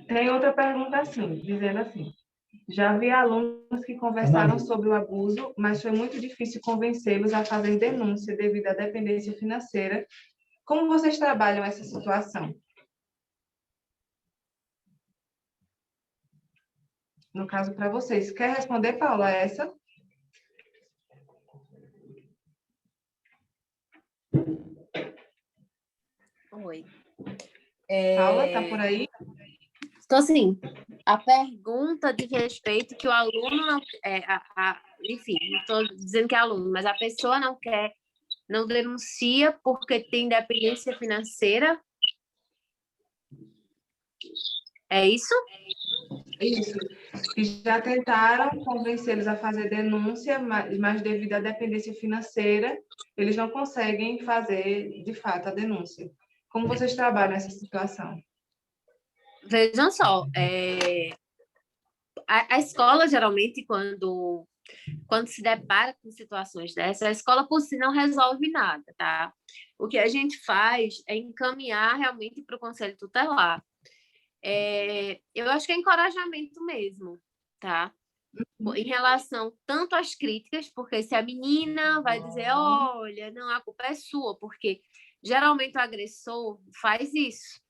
Tem outra pergunta assim, dizendo assim: já vi alunos que conversaram sobre o abuso, mas foi muito difícil convencê-los a fazer denúncia devido à dependência financeira. Como vocês trabalham essa situação? No caso, para vocês. Quer responder, Paula, essa? Oi. Paula, está por aí? Então, assim, a pergunta de respeito que o aluno não... enfim, não estou dizendo que é aluno, mas a pessoa não denuncia porque tem dependência financeira. É isso? Isso. E já tentaram convencê-los a fazer denúncia, mas devido à dependência financeira, eles não conseguem fazer, de fato, a denúncia. Como vocês trabalham essa situação? Vejam só, a escola, geralmente, quando se depara com situações dessas, a escola por si não resolve nada, tá? O que a gente faz é encaminhar realmente para o Conselho Tutelar. Eu acho que é encorajamento mesmo, tá? Em relação tanto às críticas, porque se a menina vai dizer, olha, não, a culpa é sua, porque geralmente o agressor faz isso,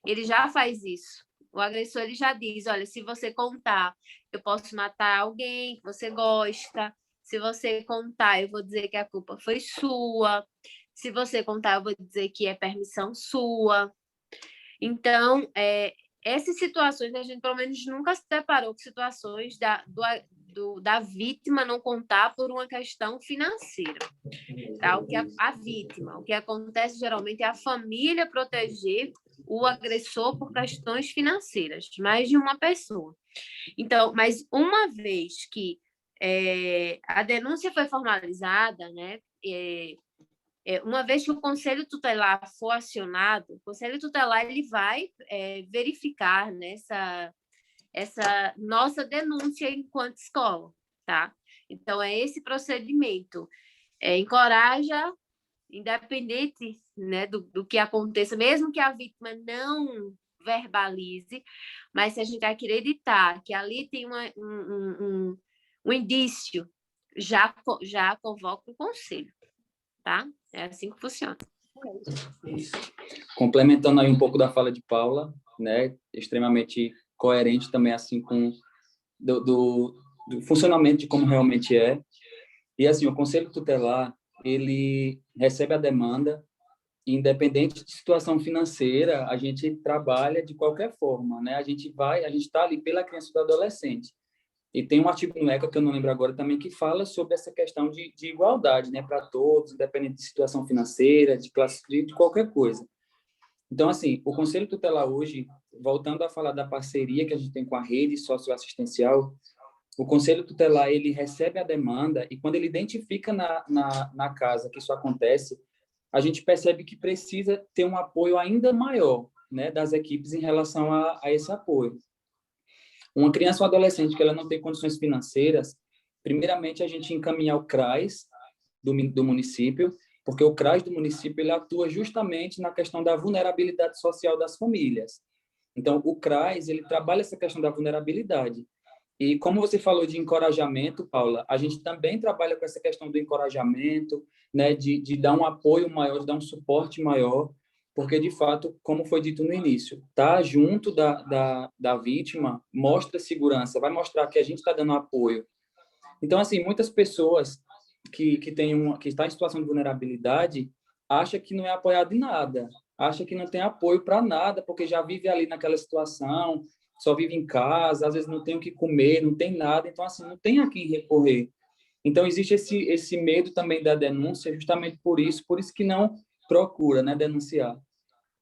ele já faz isso. O agressor ele já diz, olha, se você contar, eu posso matar alguém que você gosta. Se você contar, eu vou dizer que a culpa foi sua. Se você contar, eu vou dizer que é permissão sua. Então, essas situações, a gente pelo menos nunca se deparou com situações da vítima não contar por uma questão financeira. Tá? O que a vítima, o que acontece geralmente é a família proteger o agressor por questões financeiras, mais de uma pessoa. Então, mas uma vez que a denúncia foi formalizada, né? Uma vez que o Conselho Tutelar for acionado, o Conselho Tutelar ele vai verificar, né, essa nossa denúncia enquanto escola, tá? Então, é esse procedimento. Encoraja, independente, né, do que aconteça, mesmo que a vítima não verbalize, mas se a gente acreditar que ali tem um indício, já convoca o conselho, tá? É assim que funciona. Complementando aí um pouco da fala de Paula, né, extremamente coerente também assim com do funcionamento de como realmente é. E assim, o Conselho Tutelar, ele recebe a demanda, independente de situação financeira, a gente trabalha de qualquer forma, né? A gente está ali pela criança e do adolescente. E tem um artigo no ECA, que eu não lembro agora também, que fala sobre essa questão de igualdade, né, para todos, independente de situação financeira, de classe, de qualquer coisa. Então, assim, o Conselho Tutelar hoje, voltando a falar da parceria que a gente tem com a rede socioassistencial, o Conselho Tutelar, ele recebe a demanda e quando ele identifica na casa que isso acontece, a gente percebe que precisa ter um apoio ainda maior, né, das equipes em relação a esse apoio. Uma criança ou adolescente que ela não tem condições financeiras, primeiramente a gente encaminha o CRAS do município, porque o CRAS do município ele atua justamente na questão da vulnerabilidade social das famílias. Então, o CRAS ele trabalha essa questão da vulnerabilidade. E como você falou de encorajamento, Paula, a gente também trabalha com essa questão do encorajamento, né, de dar um apoio maior, de dar um suporte maior, porque, de fato, como foi dito no início, tá junto da vítima mostra segurança, vai mostrar que a gente está dando apoio. Então, assim, muitas pessoas que está em situação de vulnerabilidade acham que não é apoiado em nada, acha que não tem apoio para nada, porque já vive ali naquela situação, só vive em casa, às vezes não tem o que comer, não tem nada, então, assim, não tem a quem recorrer. Então, existe esse medo também da denúncia, justamente por isso que não procura, né, denunciar.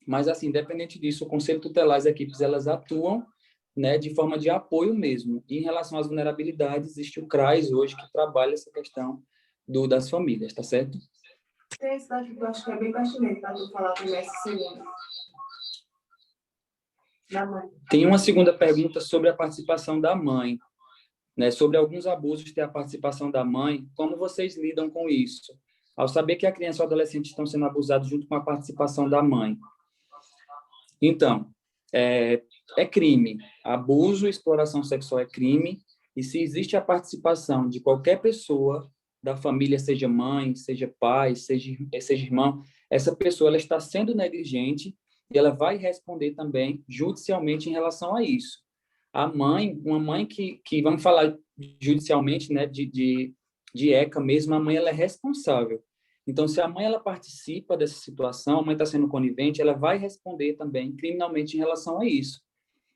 Mas, assim, independente disso, o Conselho Tutelar, as equipes, elas atuam, né, de forma de apoio mesmo. E, em relação às vulnerabilidades, existe o CRAS hoje, que trabalha essa questão das famílias, tá certo? Esse daqui eu acho que é bem pertinente para tu falar também essa segunda. Da mãe. Tem uma segunda pergunta sobre a participação da mãe, né, sobre alguns abusos ter a participação da mãe. Como vocês lidam com isso? Ao saber que a criança ou adolescente estão sendo abusados junto com a participação da mãe. Então, é crime. Abuso e exploração sexual é crime. E se existe a participação de qualquer pessoa da família, seja mãe, seja pai, seja irmão, essa pessoa ela está sendo negligente e ela vai responder também judicialmente em relação a isso. A mãe, uma mãe que vamos falar judicialmente, né, de ECA mesmo, a mãe ela é responsável. Então, se a mãe ela participa dessa situação, a mãe está sendo conivente, ela vai responder também criminalmente em relação a isso.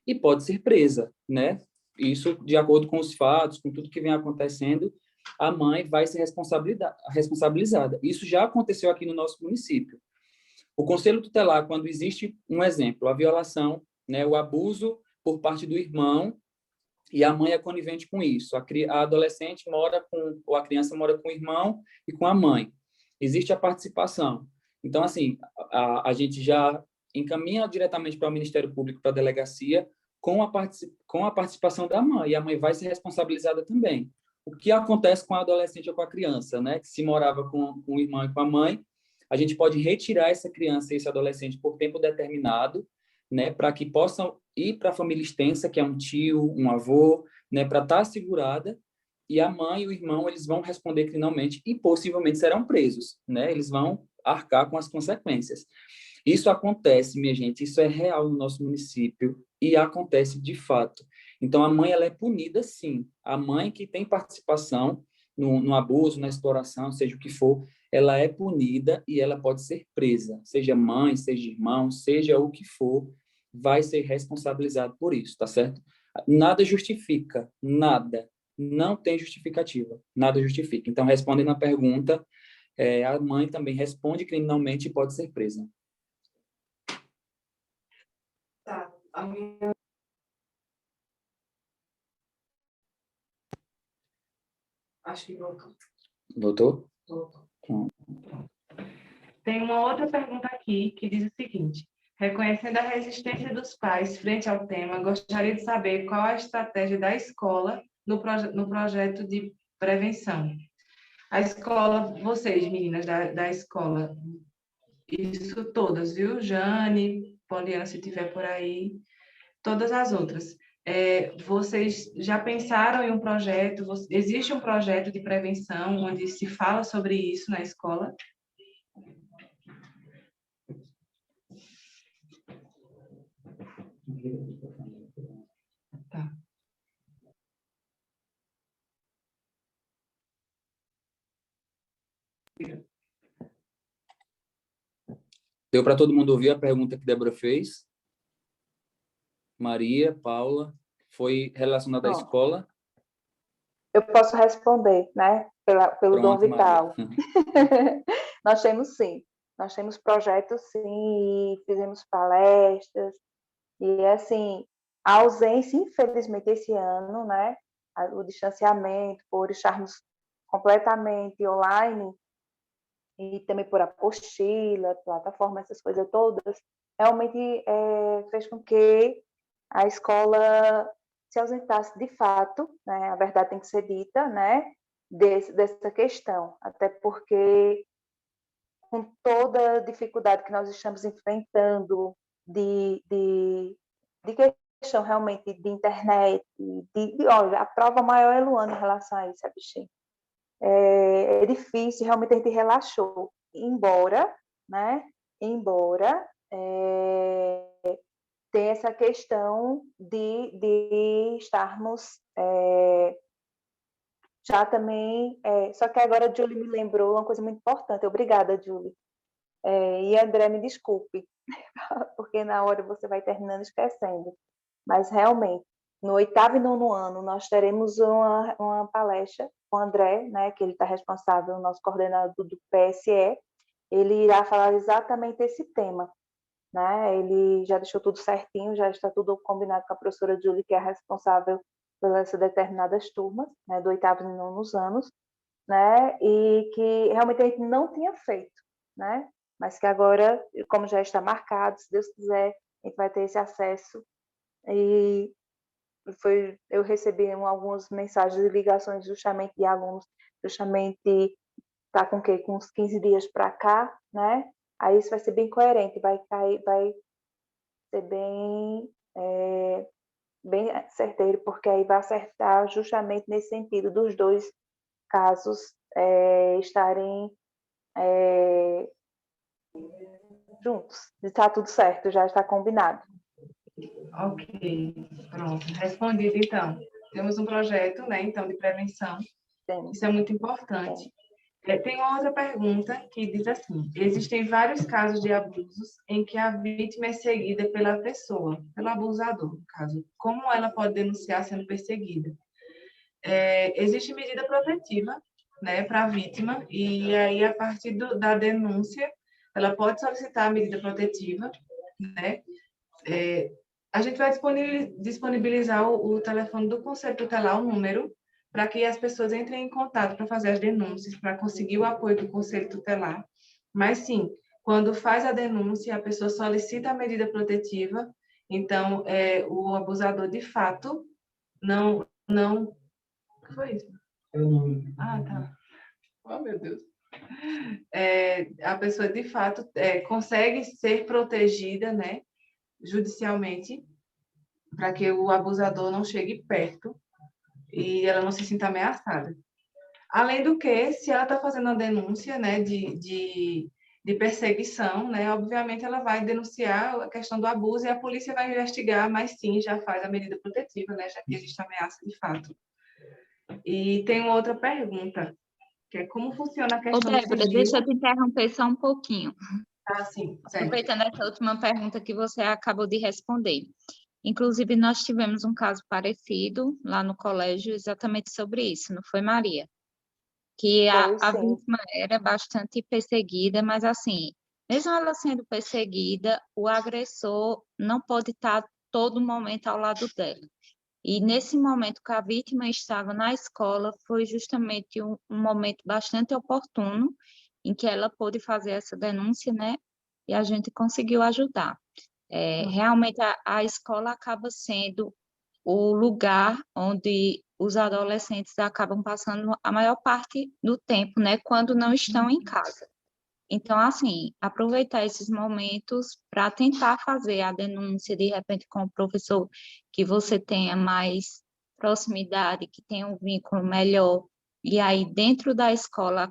E pode ser presa, né? Isso, de acordo com os fatos, com tudo que vem acontecendo, a mãe vai ser responsabilizada. Isso já aconteceu aqui no nosso município. O Conselho Tutelar, quando existe um exemplo, a violação, né, o abuso por parte do irmão, e a mãe é conivente com isso. A adolescente ou a criança mora com o irmão e com a mãe. Existe a participação. Então, assim, a gente já encaminha diretamente para o Ministério Público, para a delegacia, com a participação da mãe, e a mãe vai ser responsabilizada também. O que acontece com a adolescente ou com a criança, né? Que se morava com o irmão e com a mãe, a gente pode retirar essa criança e esse adolescente por tempo determinado, né? Para que possam ir para a família extensa, que é um tio, um avô, né? Para estar assegurada, e a mãe e o irmão eles vão responder criminalmente e possivelmente serão presos, né? Eles vão arcar com as consequências. Isso acontece, minha gente, isso é real no nosso município e acontece de fato. Então, a mãe ela é punida, sim. A mãe que tem participação no abuso, na exploração, seja o que for, ela é punida e ela pode ser presa. Seja mãe, seja irmão, seja o que for, vai ser responsabilizado por isso, tá certo? Nada justifica, nada. Não tem justificativa, nada justifica. Então, respondendo a pergunta, a mãe também responde criminalmente e pode ser presa. Tá. Acho que voltou. Voltou? Voltou. Tem uma outra pergunta aqui que diz o seguinte: reconhecendo a resistência dos pais frente ao tema, gostaria de saber qual a estratégia da escola no projeto de prevenção. A escola, vocês, meninas da escola, isso todas, viu? Jane, Poliana, se tiver por aí, todas as outras. Vocês já pensaram em um projeto? Existe um projeto de prevenção onde se fala sobre isso na escola? Tá. Deu para todo mundo ouvir a pergunta que Débora fez? Maria, Paula, foi relacionada à escola? Eu posso responder, né? Pelo Dom Pronto, Vital. Maria. Nós temos, sim. Nós temos projetos, sim, fizemos palestras. E, assim, a ausência, infelizmente, esse ano, né? O distanciamento, por estarmos completamente online, e também por apostila, plataforma, essas coisas todas, realmente fez com que a escola se ausentasse de fato, né? A verdade tem que ser dita, né? Dessa questão, até porque com toda a dificuldade que nós estamos enfrentando de questão realmente de internet, olha, a prova maior é Luana em relação a isso, bichinho. É difícil, realmente a gente relaxou, embora tem essa questão de estarmos já também, só que agora a Julie me lembrou uma coisa muito importante, obrigada, Julie, e André, me desculpe, porque na hora você vai terminando esquecendo, mas realmente, no 8º e 9º ano, nós teremos uma palestra com o André, né, que ele está responsável, o nosso coordenador do PSE, ele irá falar exatamente esse tema, né? Ele já deixou tudo certinho, já está tudo combinado com a professora Julie, que é a responsável pelas determinadas turmas, né, do 8º e 9º anos, né, e que realmente a gente não tinha feito, né, mas que agora, como já está marcado, se Deus quiser, a gente vai ter esse acesso. E eu recebi algumas mensagens e ligações justamente de alunos, justamente tá com o quê? Com uns 15 dias para cá, né? Aí isso vai ser bem coerente, vai ser bem certeiro, porque aí vai acertar justamente nesse sentido dos dois casos estarem juntos. Está tudo certo, já está combinado. Ok, pronto. Respondido, então. Temos um projeto, né, então, de prevenção. Sim. Isso é muito importante. Tem uma outra pergunta que diz assim: existem vários casos de abusos em que a vítima é seguida pela pessoa, pelo abusador, no caso. Como ela pode denunciar sendo perseguida? Existe medida protetiva, né, para a vítima, e aí, a partir da denúncia, ela pode solicitar a medida protetiva, né? A gente vai disponibilizar o telefone do Conselho Tutelar, o número, para que as pessoas entrem em contato para fazer as denúncias, para conseguir o apoio do Conselho Tutelar. Mas, sim, quando faz a denúncia, a pessoa solicita a medida protetiva, então, o abusador, de fato, não... O que foi isso? Ah, tá. Oh, meu Deus. A pessoa, de fato, consegue ser protegida, né, judicialmente, para que o abusador não chegue perto e ela não se sinta ameaçada. Além do que, se ela está fazendo a denúncia, né, de de perseguição, né? Obviamente ela vai denunciar a questão do abuso e a polícia vai investigar, mas sim, já faz a medida protetiva, né? Já que existe ameaça de fato. E tem uma outra pergunta, que é como funciona a Ô, questão do Débora, sigilo. deixa eu te interromper só um pouquinho. Ah, sim, certo. Aproveitando essa última pergunta que você acabou de responder. Inclusive, nós tivemos um caso parecido lá no colégio, exatamente sobre isso, não foi, Maria? Que Foi, a sim. vítima era bastante perseguida, mas assim, mesmo ela sendo perseguida, o agressor não pode estar todo momento ao lado dela. E nesse momento que a vítima estava na escola, foi justamente um momento bastante oportuno em que ela pôde fazer essa denúncia, né? E a gente conseguiu ajudar. Realmente a escola acaba sendo o lugar onde os adolescentes acabam passando a maior parte do tempo, né, quando não estão em casa. Então, assim, aproveitar esses momentos para tentar fazer a denúncia, de repente, com o professor que você tenha mais proximidade, que tenha um vínculo melhor. E aí, dentro da escola,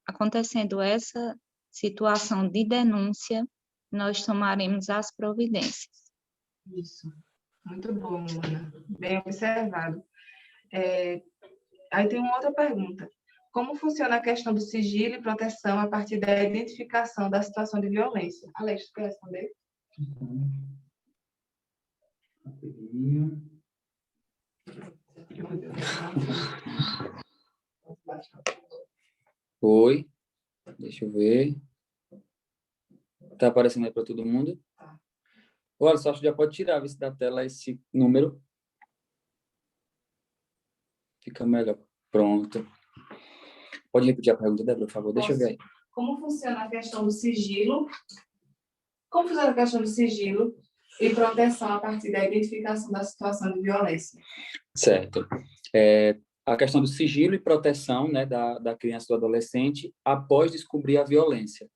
acontecendo essa situação de denúncia, nós tomaremos as providências. Isso. Muito bom, Luana. Bem observado. Aí tem uma outra pergunta. Como funciona a questão do sigilo e proteção a partir da identificação da situação de violência? Alex, tu quer responder? Oi, deixa eu ver. Tá aparecendo aí para todo mundo? Olha, só acho que já pode tirar da tela esse número. Fica melhor. Pronto. Pode repetir a pergunta, Débora, por favor? Deixa eu ver aí. Como funciona a questão do sigilo? Como funciona a questão do sigilo e proteção a partir da identificação da situação de violência? Certo. A questão do sigilo e proteção, né, da criança e do adolescente após descobrir a violência.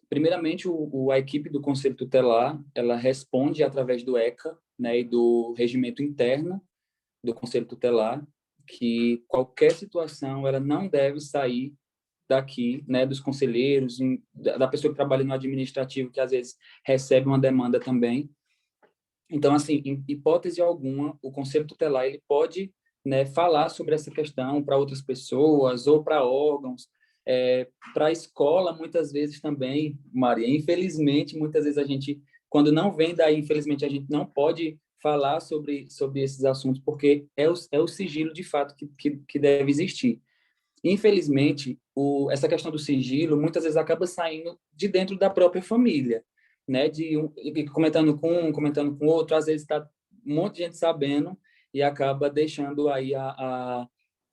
Primeiramente, a equipe do Conselho Tutelar, ela responde através do ECA, né, e do regimento interno do Conselho Tutelar, que qualquer situação ela não deve sair daqui, né, dos conselheiros, da pessoa que trabalha no administrativo, que às vezes recebe uma demanda também. Então, assim, em hipótese alguma, o Conselho Tutelar ele pode, né, falar sobre essa questão para outras pessoas ou para órgãos, para a escola, muitas vezes também, Maria. Infelizmente, muitas vezes a gente, quando não vem daí, infelizmente, a gente não pode falar sobre esses assuntos, porque é o sigilo, de fato, que deve existir. Infelizmente, essa questão do sigilo, muitas vezes, acaba saindo de dentro da própria família, né? Comentando com um, comentando com outro, às vezes está um monte de gente sabendo e acaba deixando aí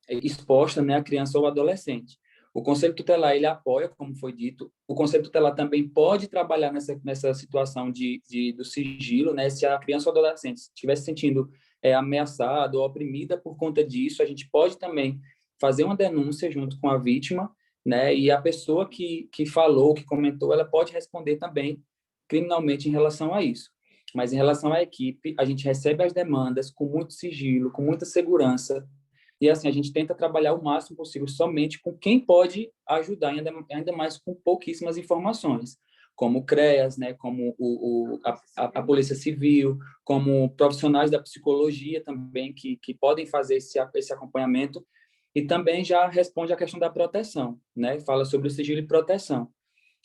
exposta, né, a criança ou o adolescente. O Conselho Tutelar, ele apoia, como foi dito. O Conselho Tutelar também pode trabalhar nessa situação do sigilo, né? Se a criança ou adolescente estiver se sentindo ameaçada ou oprimida por conta disso, a gente pode também fazer uma denúncia junto com a vítima, né? E a pessoa que falou, que comentou, ela pode responder também criminalmente em relação a isso. Mas em relação à equipe, a gente recebe as demandas com muito sigilo, com muita segurança, e assim, a gente tenta trabalhar o máximo possível somente com quem pode ajudar, ainda mais com pouquíssimas informações, como o CREAS, né, como a Polícia Civil, como profissionais da psicologia também, que podem fazer esse acompanhamento, e também já responde à questão da proteção, né, fala sobre o sigilo e proteção.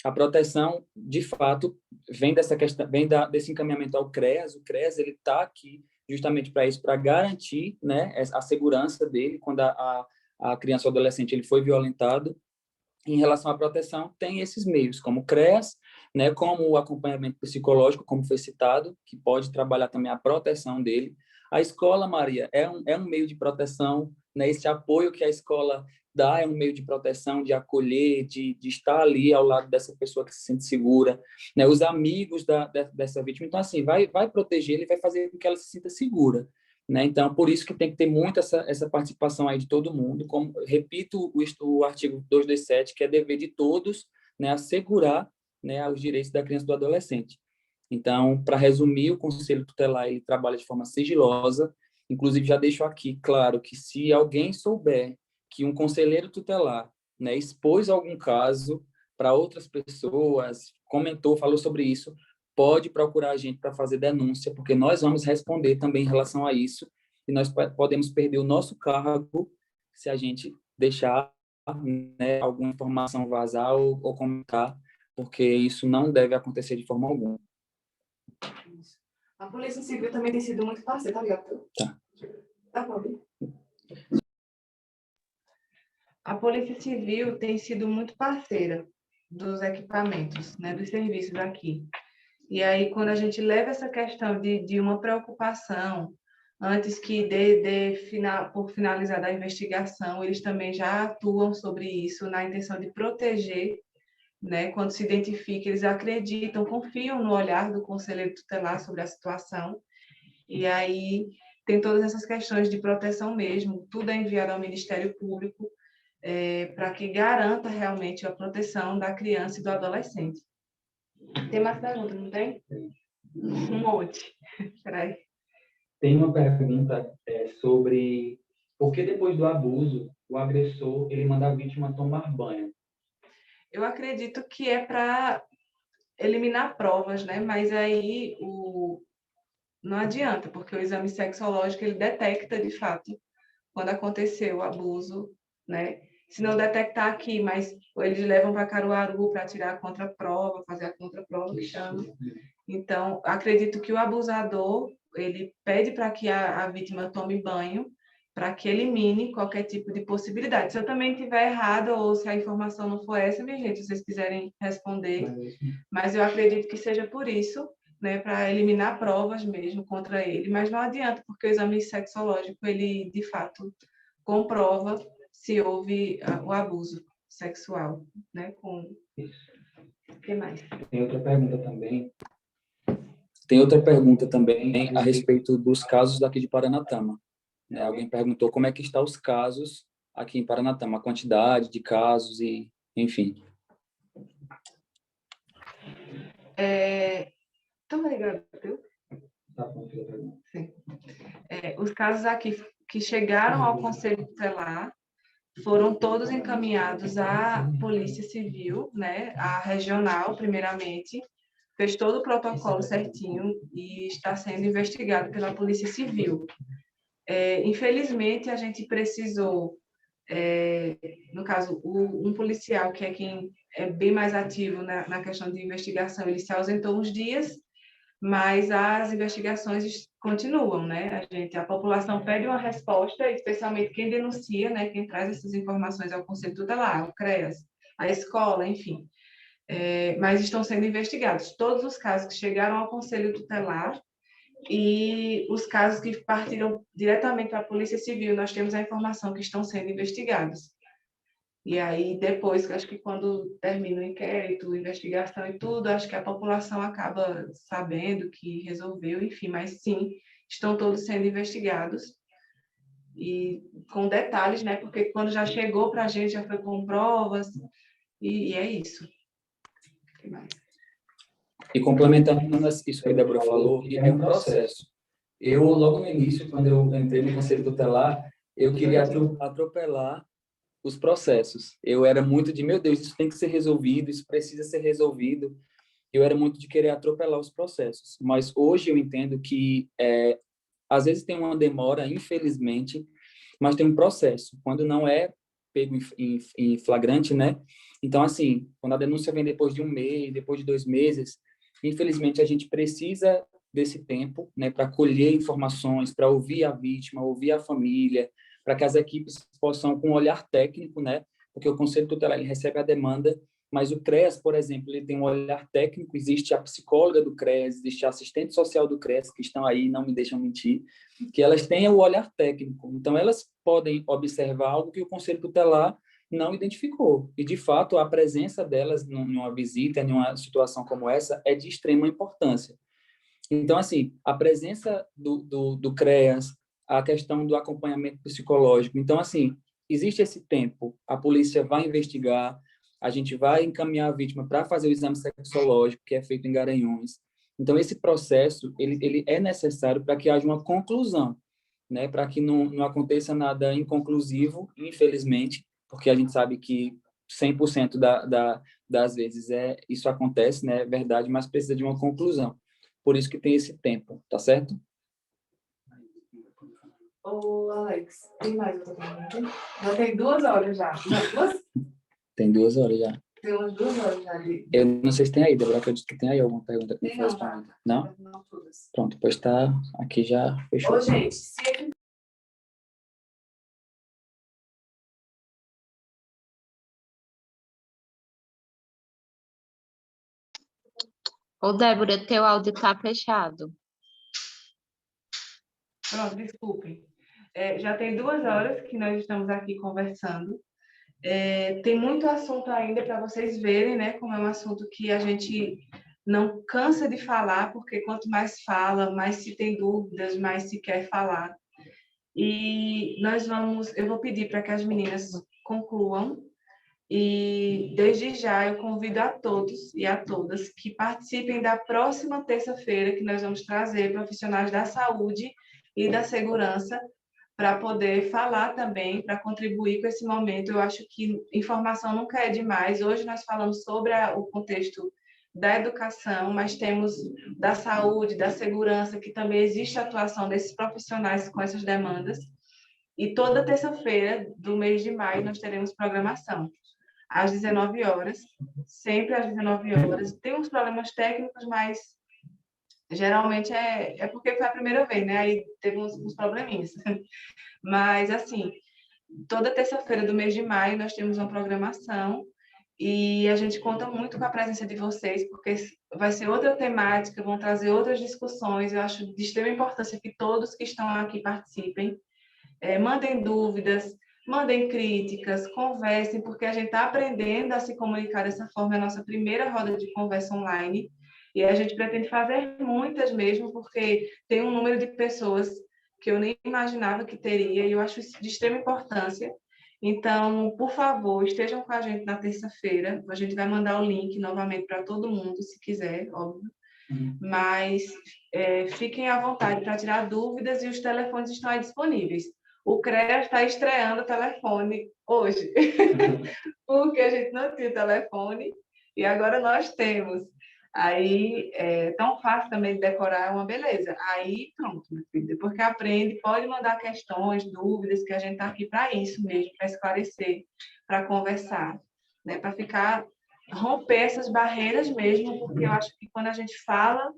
A proteção, de fato, vem dessa questão, desse encaminhamento ao CREAS. O CREAS ele está aqui justamente para isso, para garantir, né, a segurança dele quando a criança ou adolescente ele foi violentado. Em relação à proteção, tem esses meios, como o CREAS, né, como o acompanhamento psicológico, como foi citado, que pode trabalhar também a proteção dele. A escola, Maria, é um meio de proteção, né, esse apoio que a escola dá é um meio de proteção, de acolher, de estar ali ao lado dessa pessoa que se sente segura, né, os amigos dessa vítima. Então, assim, vai proteger ele, vai fazer com que ela se sinta segura, né? Então, por isso que tem que ter muito essa participação aí de todo mundo. Como, repito o artigo 227, que é dever de todos, né, assegurar, né, os direitos da criança e do adolescente. Então, para resumir, o Conselho Tutelar ele trabalha de forma sigilosa. Inclusive, já deixo aqui claro que se alguém souber que um conselheiro tutelar, né, expôs algum caso, para outras pessoas, comentou, falou sobre isso, pode procurar a gente para fazer denúncia, porque nós vamos responder também em relação a isso, e nós podemos perder o nosso cargo se a gente deixar, né, alguma informação vazar ou comentar, porque isso não deve acontecer de forma alguma. A Polícia Civil também tem sido muito parceira, tá ligado? Tá. Tá bom. A Polícia Civil tem sido muito parceira dos equipamentos, né, dos serviços aqui. E aí, quando a gente leva essa questão de uma preocupação, antes que por finalizar a investigação, eles também já atuam sobre isso, na intenção de proteger, né, quando se identifica, eles acreditam, confiam no olhar do conselheiro tutelar sobre a situação, e aí tem todas essas questões de proteção mesmo, tudo é enviado ao Ministério Público, para que garanta realmente a proteção da criança e do adolescente. Tem mais perguntas, não tem? Um monte. Peraí. Tem uma pergunta sobre por que depois do abuso, o agressor ele manda a vítima tomar banho. Eu acredito que é para eliminar provas, né? Mas aí não adianta, porque o exame sexológico ele detecta de fato quando aconteceu o abuso, né? Se não detectar aqui, mas eles levam para Caruaru para tirar a contraprova, fazer a contraprova, que chama. Então, acredito que o abusador, ele pede para que a vítima tome banho, para que elimine qualquer tipo de possibilidade. Se eu também estiver errada ou se a informação não for essa, minha gente, se vocês quiserem responder, mas eu acredito que seja por isso, né, para eliminar provas mesmo contra ele, mas não adianta, porque o exame sexológico, ele, de fato, comprova se houve o abuso sexual, né, com... O que mais? Tem outra pergunta também a respeito dos casos daqui de Paranatama. Né? Alguém perguntou como é que estão os casos aqui em Paranatama, a quantidade de casos e, enfim. Toma ligado, viu? Tá bom, filha, pergunta. Sim. Os casos aqui que chegaram ao Conselho Tutelar foram todos encaminhados à Polícia Civil, né, à regional, primeiramente, fez todo o protocolo certinho e está sendo investigado pela Polícia Civil. Infelizmente, a gente precisou, no caso, um policial, que é quem é bem mais ativo na questão de investigação, ele se ausentou uns dias, mas as investigações continuam, né? A população pede uma resposta, especialmente quem denuncia, né? Quem traz essas informações ao Conselho Tutelar, o CREAS, a escola, enfim. Mas estão sendo investigados todos os casos que chegaram ao Conselho Tutelar e os casos que partiram diretamente para a Polícia Civil, nós temos a informação que estão sendo investigados. E aí, depois, acho que quando termina o inquérito, investigação e tudo, acho que a população acaba sabendo que resolveu, enfim, mas sim, estão todos sendo investigados. E com detalhes, né? Porque quando já chegou para a gente, já foi com provas, e é isso. O que mais? E complementando isso que a Débora falou, é um processo. Eu, logo no início, quando eu entrei no Conselho Tutelar, eu queria atropelar os processos. Eu era muito de, meu Deus, isso tem que ser resolvido, isso precisa ser resolvido. Eu era muito de querer atropelar os processos. Mas hoje eu entendo que, às vezes tem uma demora, infelizmente, mas tem um processo. Quando não é pego em flagrante, né? Então, assim, quando a denúncia vem depois de um mês, depois de 2 meses, infelizmente a gente precisa desse tempo, né, para colher informações, para ouvir a vítima, ouvir a família, para que as equipes possam, com um olhar técnico, né, porque o Conselho Tutelar ele recebe a demanda, mas o CREAS, por exemplo, ele tem um olhar técnico, existe a psicóloga do CREAS, existe a assistente social do CREAS, que estão aí, não me deixam mentir, que elas têm o olhar técnico. Então, elas podem observar algo que o Conselho Tutelar não identificou. E, de fato, a presença delas numa visita, em uma situação como essa, é de extrema importância. Então, assim, a presença do CREAS, a questão do acompanhamento psicológico. Então, assim, existe esse tempo, a polícia vai investigar, a gente vai encaminhar a vítima para fazer o exame sexológico, que é feito em Garanhuns. Então, esse processo, ele é necessário para que haja uma conclusão, né? Para que não aconteça nada inconclusivo, infelizmente, porque a gente sabe que 100% das vezes isso acontece, né? É verdade, mas precisa de uma conclusão. Por isso que tem esse tempo, tá certo? Ô, Alex, tem mais outra pergunta? Já tem 2 horas já. Não, 2? Tem 2 horas já. Tem umas 2 horas já. Eu não sei se tem aí, Débora, acredito que tem aí alguma pergunta que não Tem foi não, tá? respondida. Não? Não todas. Pronto, pois tá, aqui já fechou. Ô, gente, se Ô, Débora, teu áudio está fechado. Pronto, desculpem. Já tem 2 horas que nós estamos aqui conversando. Tem muito assunto ainda para vocês verem, né? Como é um assunto que a gente não cansa de falar, porque quanto mais fala, mais se tem dúvidas, mais se quer falar. E eu vou pedir para que as meninas concluam. E desde já eu convido a todos e a todas que participem da próxima terça-feira, que nós vamos trazer profissionais da saúde e da segurança para poder falar também, para contribuir com esse momento. Eu acho que informação nunca é demais. Hoje nós falamos sobre o contexto da educação, mas temos da saúde, da segurança, que também existe a atuação desses profissionais com essas demandas. E toda terça-feira do mês de maio nós teremos programação às 19 horas, sempre às 19 horas. Tem uns problemas técnicos, mas geralmente é porque foi a primeira vez, né? Aí teve uns probleminhas. Mas, assim, toda terça-feira do mês de maio nós temos uma programação e a gente conta muito com a presença de vocês, porque vai ser outra temática, vão trazer outras discussões. Eu acho de extrema importância que todos que estão aqui participem. Mandem dúvidas, mandem críticas, conversem, porque a gente está aprendendo a se comunicar dessa forma. É a nossa primeira roda de conversa online e a gente pretende fazer muitas mesmo, porque tem um número de pessoas que eu nem imaginava que teria e eu acho isso de extrema importância. Então, por favor, estejam com a gente na terça-feira. A gente vai mandar o link novamente para todo mundo, se quiser, óbvio. Mas fiquem à vontade para tirar dúvidas e os telefones estão aí disponíveis. O CREA está estreando o telefone hoje, porque a gente não tinha telefone e agora nós temos. Aí é tão fácil também de decorar, é uma beleza. Aí pronto, meu filho, depois que aprende, pode mandar questões, dúvidas, que a gente está aqui para isso mesmo, para esclarecer, para conversar, né? Para romper essas barreiras mesmo, porque eu acho que quando a gente fala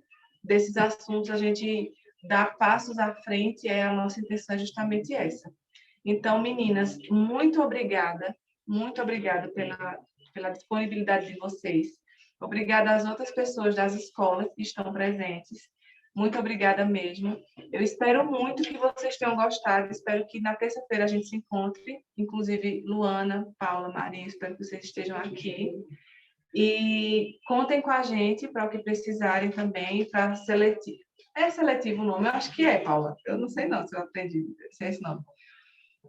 desses assuntos, a gente dá passos à frente, a nossa intenção é justamente essa. Então, meninas, muito obrigada pela disponibilidade de vocês. Obrigada às outras pessoas das escolas que estão presentes. Muito obrigada mesmo. Eu espero muito que vocês tenham gostado. Espero que na terça-feira a gente se encontre. Inclusive, Luana, Paula, Maria, espero que vocês estejam aqui. E contem com a gente para o que precisarem também, para seletivo. É seletivo o nome? Eu acho que é, Paula. Eu não sei não se eu aprendi se é esse nome.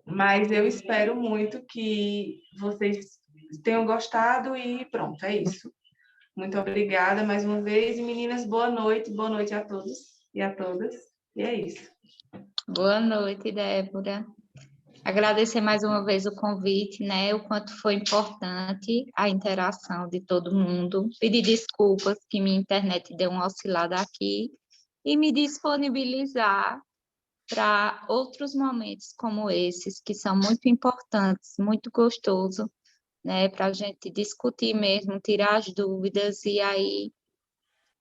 Mas eu espero muito que vocês tenham gostado e pronto, é isso. Muito obrigada mais uma vez. E meninas, boa noite a todos e a todas. E é isso. Boa noite, Débora. Agradecer mais uma vez o convite, né? O quanto foi importante a interação de todo mundo. Pedir desculpas que minha internet deu uma oscilada aqui e me disponibilizar para outros momentos como esses, que são muito importantes, muito gostoso, né? Para a gente discutir mesmo, tirar as dúvidas e aí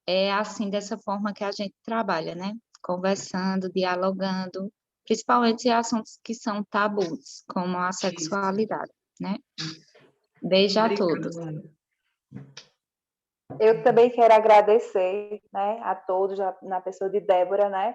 é assim, dessa forma que a gente trabalha, né? Conversando, dialogando, principalmente em assuntos que são tabus, como a sexualidade, né? Beijo a todos. Eu também quero agradecer, né, a todos, na pessoa de Débora, né?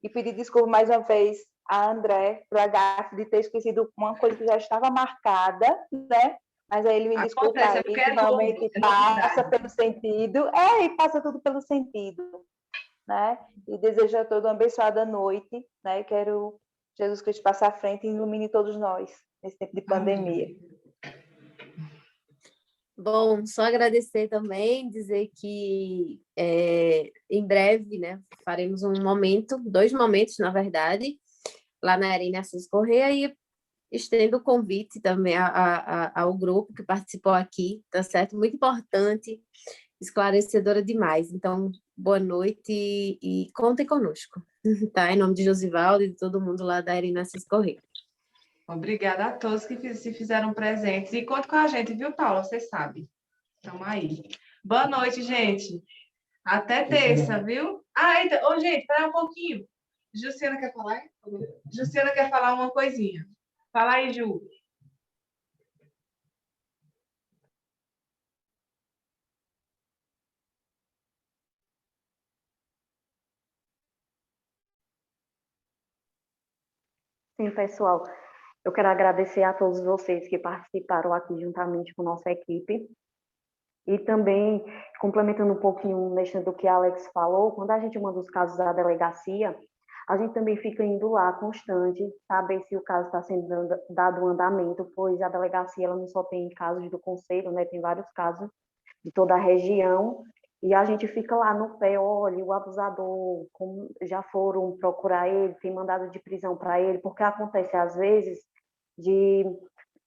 E pedir desculpa mais uma vez a André por a gafe de ter esquecido uma coisa que já estava marcada, né? Mas aí ele me desculpa aí, que realmente passa pelo sentido. E passa tudo pelo sentido, né? E desejo a todos uma abençoada noite, né? Quero Jesus Cristo passar à frente e ilumine todos nós nesse tempo de pandemia. Bom, só agradecer também, dizer que em breve, né, faremos 2 momentos, na verdade, lá na Arena Assis Correia, e estendo o convite também ao grupo que participou aqui, tá certo? Muito importante, esclarecedora demais. Então, boa noite e contem conosco, tá? Em nome de Josivaldo e de todo mundo lá da Irina Assis Corrêa. Obrigada a todos que se fizeram presentes. E conta com a gente, viu, Paula? Você sabe. Estamos aí. Boa noite, gente. Até terça, viu? Ah, eita. Ô, gente, espera um pouquinho. Jussiana quer falar? Jussiana quer falar uma coisinha. Fala aí, Ju. Sim, pessoal, eu quero agradecer a todos vocês que participaram aqui juntamente com nossa equipe. E também, complementando um pouquinho do que a Alex falou, quando a gente manda os casos à delegacia, a gente também fica indo lá constante, saber se o caso está sendo dado um andamento, pois a delegacia ela não só tem casos do conselho, né, tem vários casos de toda a região, e a gente fica lá no pé, olha, o abusador, como já foram procurar ele, tem mandado de prisão para ele, porque acontece às vezes de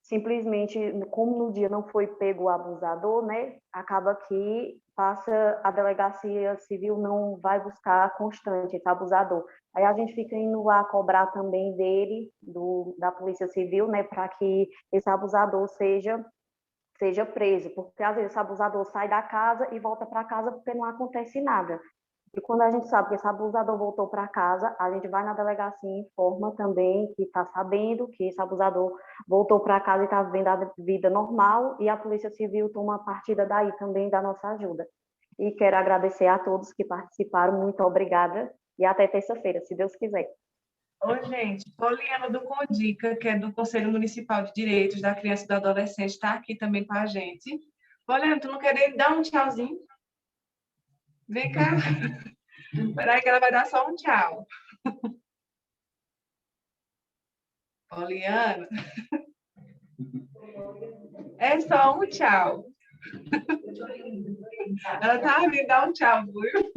simplesmente, como no dia não foi pego o abusador, né, acaba que passa a delegacia civil não vai buscar constante esse abusador. Aí a gente fica indo lá cobrar também dele, da Polícia Civil, né, para que esse abusador seja preso, porque às vezes esse abusador sai da casa e volta para casa porque não acontece nada. E quando a gente sabe que esse abusador voltou para casa, a gente vai na delegacia e informa também que está sabendo que esse abusador voltou para casa e está vivendo a vida normal, e a Polícia Civil toma partida daí também da nossa ajuda. E quero agradecer a todos que participaram, muito obrigada, e até terça-feira, se Deus quiser. Oi, gente. Poliana do Condica, que é do Conselho Municipal de Direitos da Criança e do Adolescente, está aqui também com a gente. Poliana, tu não quer dar um tchauzinho? Vem cá. Espera que ela vai dar só um tchau. Poliana. É só um tchau. Ela tá vindo dar um tchau, viu?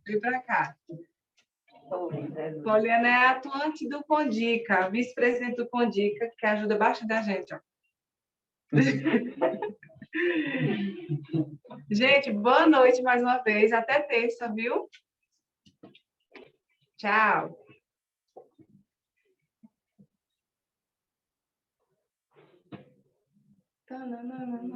Vem pra cá. Poliana é atuante do Condica, vice-presidente do Condica, que ajuda bastante a gente, ó. Gente, boa noite mais uma vez. Até terça, viu? Tchau. Tananana.